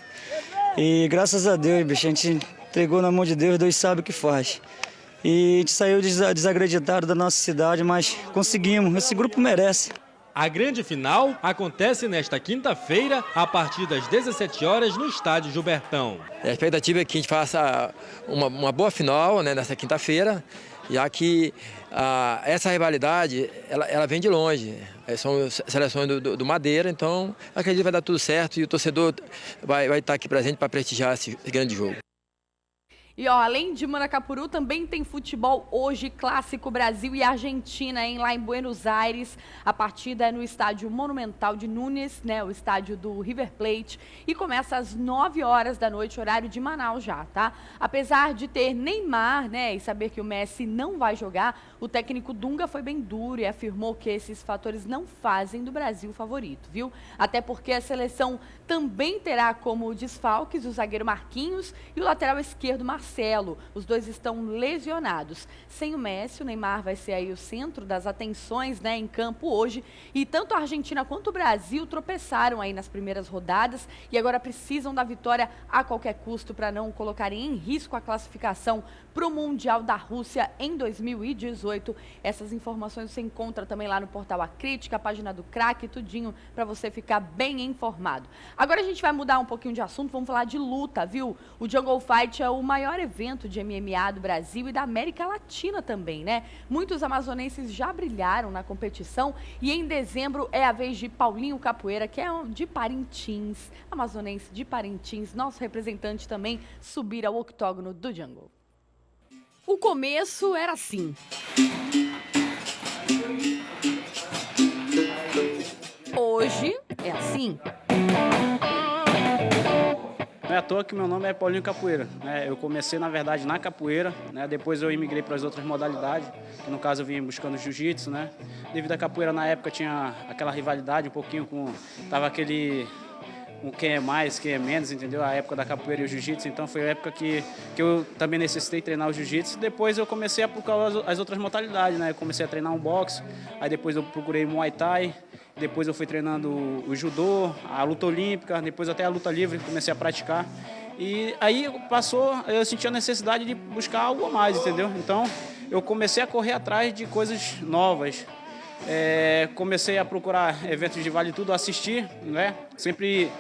E graças a Deus, bicho, a gente entregou na mão de Deus, Deus sabe o que faz. E a gente saiu desacreditado da nossa cidade, mas conseguimos, esse grupo merece. A grande final acontece nesta quinta-feira, a partir das 17 horas, no estádio Gilbertão. A expectativa é que a gente faça uma boa final, né, nessa quinta-feira, já que essa rivalidade ela vem de longe. São seleções do Madeira, então acredito que vai dar tudo certo e o torcedor vai estar aqui presente para prestigiar esse grande jogo. E ó, além de Manacapuru, também tem futebol hoje, Clássico Brasil e Argentina, hein, lá em Buenos Aires. A partida é no estádio Monumental de Nunes, né, o estádio do River Plate, e começa às 9 horas da noite, horário de Manaus já, tá? Apesar de ter Neymar, né, e saber que o Messi não vai jogar, o técnico Dunga foi bem duro e afirmou que esses fatores não fazem do Brasil favorito, viu? Até porque a seleção também terá como desfalques o zagueiro Marquinhos e o lateral esquerdo Marcelo. Os dois estão lesionados. Sem o Messi, o Neymar vai ser aí o centro das atenções, né, em campo hoje. E tanto a Argentina quanto o Brasil tropeçaram aí nas primeiras rodadas e agora precisam da vitória a qualquer custo para não colocarem em risco a classificação para o Mundial da Rússia em 2018. Essas informações você encontra também lá no portal A Crítica, a página do Craque, tudinho para você ficar bem informado. Agora a gente vai mudar um pouquinho de assunto, vamos falar de luta, viu? O Jungle Fight é o maior evento de MMA do Brasil e da América Latina também, né? Muitos amazonenses já brilharam na competição e em dezembro é a vez de Paulinho Capoeira, que é de Parintins, amazonense de Parintins, nosso representante também, subir ao octógono do Jungle. O começo era assim. Hoje é assim. Não é à toa que meu nome é Paulinho Capoeira, né? Eu comecei, na verdade, na capoeira, né? Depois eu imigrei para as outras modalidades, que no caso eu vim buscando jiu-jitsu, né? Devido à capoeira, na época, tinha aquela rivalidade um pouquinho com... Tava aquele... quem é mais, quem é menos, entendeu? A época da capoeira e o jiu-jitsu, então foi a época que eu também necessitei treinar o jiu-jitsu. Depois eu comecei a procurar as outras modalidades, né? Eu comecei a treinar um boxe, aí depois eu procurei Muay Thai, depois eu fui treinando o judô, a luta olímpica, depois até a luta livre, comecei a praticar. E aí eu senti a necessidade de buscar algo a mais, entendeu? Então eu comecei a correr atrás de coisas novas. Comecei a procurar eventos de Vale Tudo, assistir, né? Sempre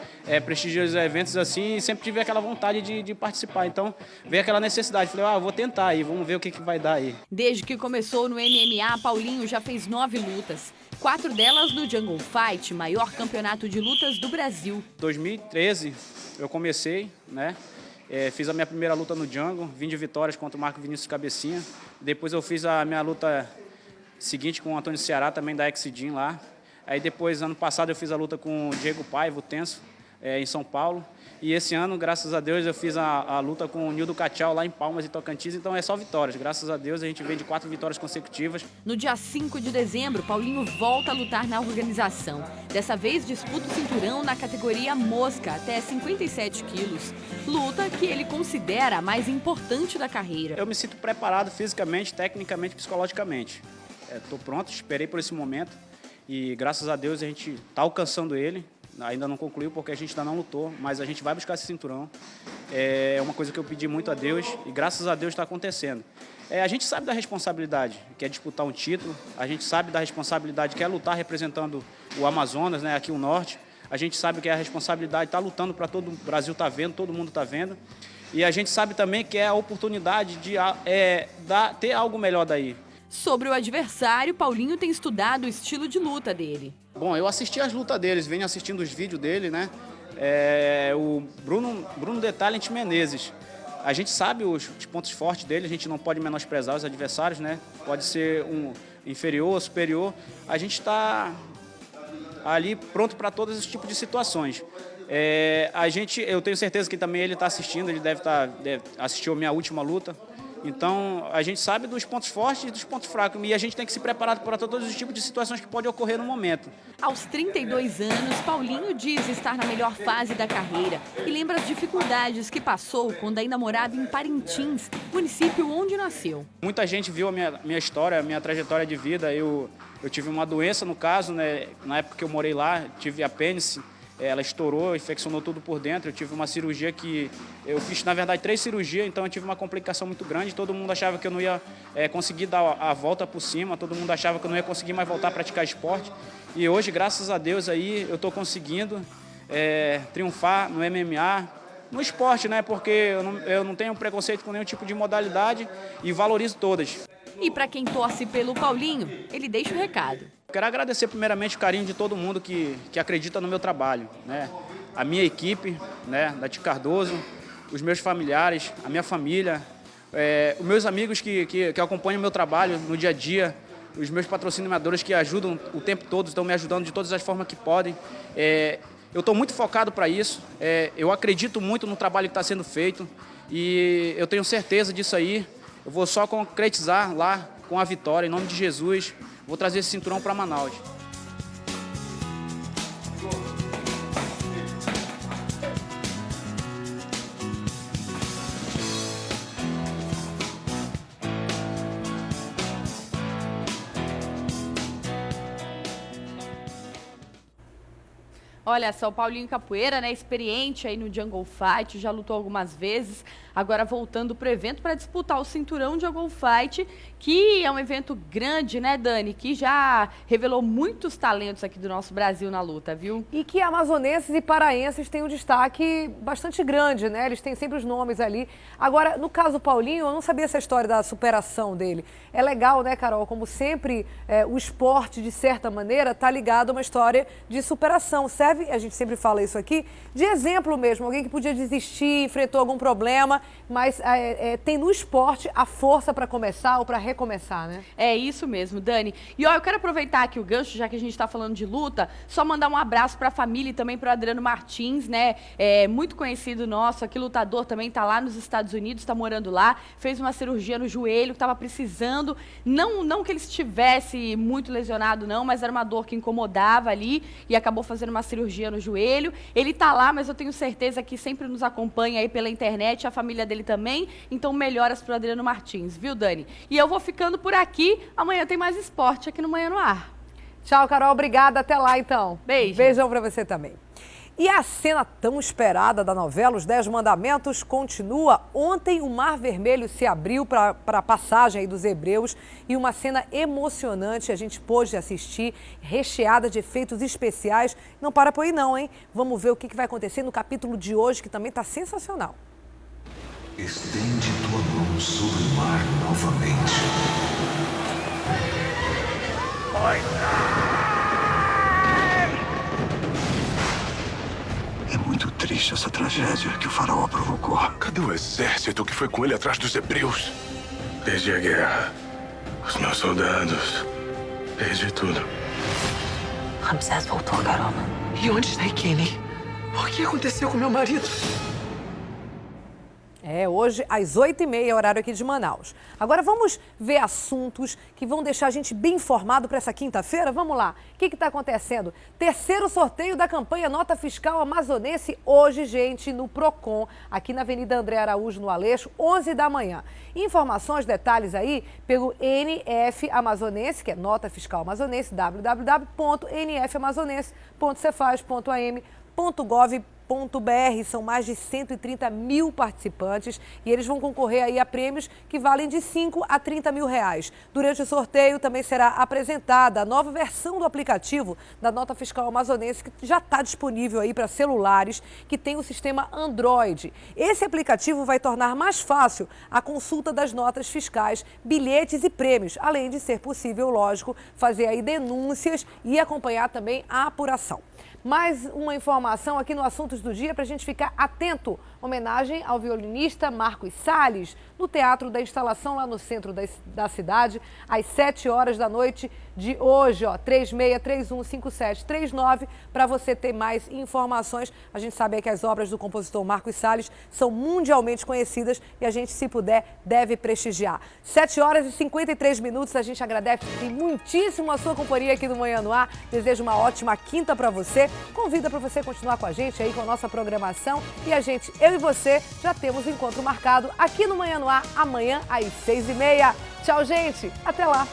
prestigiei os eventos assim e sempre tive aquela vontade de participar. Então veio aquela necessidade, falei, vou tentar aí, vamos ver o que vai dar aí. Desde que começou no MMA, Paulinho já fez 9 lutas. 4 delas no Jungle Fight, maior campeonato de lutas do Brasil. 2013 eu comecei, né? Fiz a minha primeira luta no Jungle, vim de vitórias contra o Marco Vinícius Cabecinha. Depois eu fiz a minha luta seguinte com o Antônio Ceará, também da Exidin lá. Aí depois, ano passado, eu fiz a luta com o Diego Paiva, o Tenso, em São Paulo. E esse ano, graças a Deus, eu fiz a luta com o Nildo Cachau lá em Palmas e Tocantins. Então é só vitórias. Graças a Deus, a gente vem de 4 vitórias consecutivas. No dia 5 de dezembro, Paulinho volta a lutar na organização. Dessa vez, disputa o cinturão na categoria mosca, até 57 quilos. Luta que ele considera a mais importante da carreira. Eu me sinto preparado fisicamente, tecnicamente, psicologicamente. Estou pronto, esperei por esse momento e graças a Deus a gente está alcançando ele. Ainda não concluiu porque a gente ainda não lutou, mas a gente vai buscar esse cinturão. É uma coisa que eu pedi muito a Deus e graças a Deus está acontecendo. A gente sabe da responsabilidade que é disputar um título, a gente sabe da responsabilidade que é lutar representando o Amazonas, né, aqui o Norte. A gente sabe que é a responsabilidade de estar lutando para todo o Brasil estar vendo, todo mundo está vendo. E a gente sabe também que é a oportunidade de ter algo melhor daí. Sobre o adversário, Paulinho tem estudado o estilo de luta dele. Bom, eu assisti as lutas deles, venho assistindo os vídeos dele, né? O Bruno The Talent Menezes. A gente sabe os pontos fortes dele, a gente não pode menosprezar os adversários, né? Pode ser um inferior, superior. A gente está ali pronto para todos os tipos de situações. Eu tenho certeza que também ele está assistindo, ele deve assistir a minha última luta. Então, a gente sabe dos pontos fortes e dos pontos fracos, e a gente tem que se preparar para todos os tipos de situações que podem ocorrer no momento. Aos 32 anos, Paulinho diz estar na melhor fase da carreira e lembra as dificuldades que passou quando ainda morava em Parintins, município onde nasceu. Muita gente viu a minha história, a minha trajetória de vida. Eu tive uma doença, no caso, né? Na época que eu morei lá, tive apêndice. Ela estourou, infeccionou tudo por dentro. Eu tive uma cirurgia que... Eu fiz, na verdade, 3 cirurgias, então eu tive uma complicação muito grande. Todo mundo achava que eu não ia conseguir dar a volta por cima, todo mundo achava que eu não ia conseguir mais voltar a praticar esporte. E hoje, graças a Deus, aí eu estou conseguindo triunfar no MMA, no esporte, né? Porque eu não tenho preconceito com nenhum tipo de modalidade e valorizo todas. E para quem torce pelo Paulinho, ele deixa o recado. Quero agradecer primeiramente o carinho de todo mundo que acredita no meu trabalho, né? A minha equipe, né, da Ti Cardoso, os meus familiares, a minha família, os meus amigos que acompanham o meu trabalho no dia a dia, os meus patrocinadores que ajudam o tempo todo, estão me ajudando de todas as formas que podem. Eu estou muito focado para isso, eu acredito muito no trabalho que está sendo feito e eu tenho certeza disso aí. Eu vou só concretizar lá com a vitória, em nome de Jesus. Vou trazer esse cinturão para Manaus. Olha só, o Paulinho Capoeira, né, experiente aí no Jungle Fight, já lutou algumas vezes, agora voltando para o evento para disputar o cinturão Jungle Fight, que é um evento grande, né, Dani, que já revelou muitos talentos aqui do nosso Brasil na luta, viu? E que amazonenses e paraenses têm um destaque bastante grande, né? Eles têm sempre os nomes ali. Agora, no caso do Paulinho, eu não sabia essa história da superação dele. É legal, né, Carol? Como sempre, o esporte, de certa maneira, está ligado a uma história de superação. Serve, a gente sempre fala isso aqui, de exemplo mesmo. Alguém que podia desistir, enfrentou algum problema, mas tem no esporte a força para começar ou para recomeçar, né? É isso mesmo, Dani. E ó, eu quero aproveitar aqui o gancho, já que a gente está falando de luta, só mandar um abraço para a família e também para o Adriano Martins, né? Muito conhecido nosso, aqui lutador também, tá lá nos Estados Unidos, está morando lá, fez uma cirurgia no joelho, estava precisando, não que ele estivesse muito lesionado não, mas era uma dor que incomodava ali e acabou fazendo uma cirurgia no joelho. Ele tá lá, mas eu tenho certeza que sempre nos acompanha aí pela internet, a família dele também, então melhoras pro Adriano Martins, viu, Dani? E eu vou ficando por aqui, amanhã tem mais esporte aqui no Manhã no Ar. Tchau, Carol, obrigada, até lá então. Beijo. Beijão pra você também. E a cena tão esperada da novela Os 10 Mandamentos continua. Ontem o Mar Vermelho se abriu para a passagem aí dos hebreus e uma cena emocionante a gente pôde assistir, recheada de efeitos especiais. Não para por aí não, hein? Vamos ver o que vai acontecer no capítulo de hoje, que também está sensacional. Estende tua mão sobre o mar novamente. É muito triste essa tragédia que o faraó provocou. Cadê o exército que foi com ele atrás dos hebreus? Perdi a guerra. Os meus soldados. Perdi tudo. Ramsés voltou, Caroma. E onde está Ikeni? O que aconteceu com meu marido? Hoje às 8h30, horário aqui de Manaus. Agora vamos ver assuntos que vão deixar a gente bem informado para essa quinta-feira. Vamos lá. O que está acontecendo? Terceiro sorteio da campanha Nota Fiscal Amazonense hoje, gente, no Procon, aqui na Avenida André Araújo, no Aleixo, 11 da manhã. Informações, detalhes aí pelo NF Amazonense, que é Nota Fiscal Amazonense, www.nfamazonense.cefaz.am.gov.br. São mais de 130 mil participantes e eles vão concorrer aí a prêmios que valem de 5 a 30 mil reais. Durante o sorteio também será apresentada a nova versão do aplicativo da Nota Fiscal Amazonense, que já está disponível aí para celulares que tem o sistema Android. Esse aplicativo vai tornar mais fácil a consulta das notas fiscais, bilhetes e prêmios, além de ser possível, lógico, fazer aí denúncias e acompanhar também a apuração. Mais uma informação aqui no Assuntos do Dia para a gente ficar atento. Homenagem ao violinista Marcos Salles. no Teatro da Instalação, lá no centro da cidade, às 7 horas da noite de hoje, ó, 36315739, para você ter mais informações. A gente sabe que as obras do compositor Marcos Salles são mundialmente conhecidas e a gente, se puder, deve prestigiar. 7 horas e 53 minutos, a gente agradece muitíssimo a sua companhia aqui no Manhã no Ar. Desejo uma ótima quinta para você. Convida para você continuar com a gente aí, com a nossa programação. E a gente, eu e você, já temos encontro marcado aqui no Manhã no Ar, amanhã às 6h30. Tchau, gente. Até lá.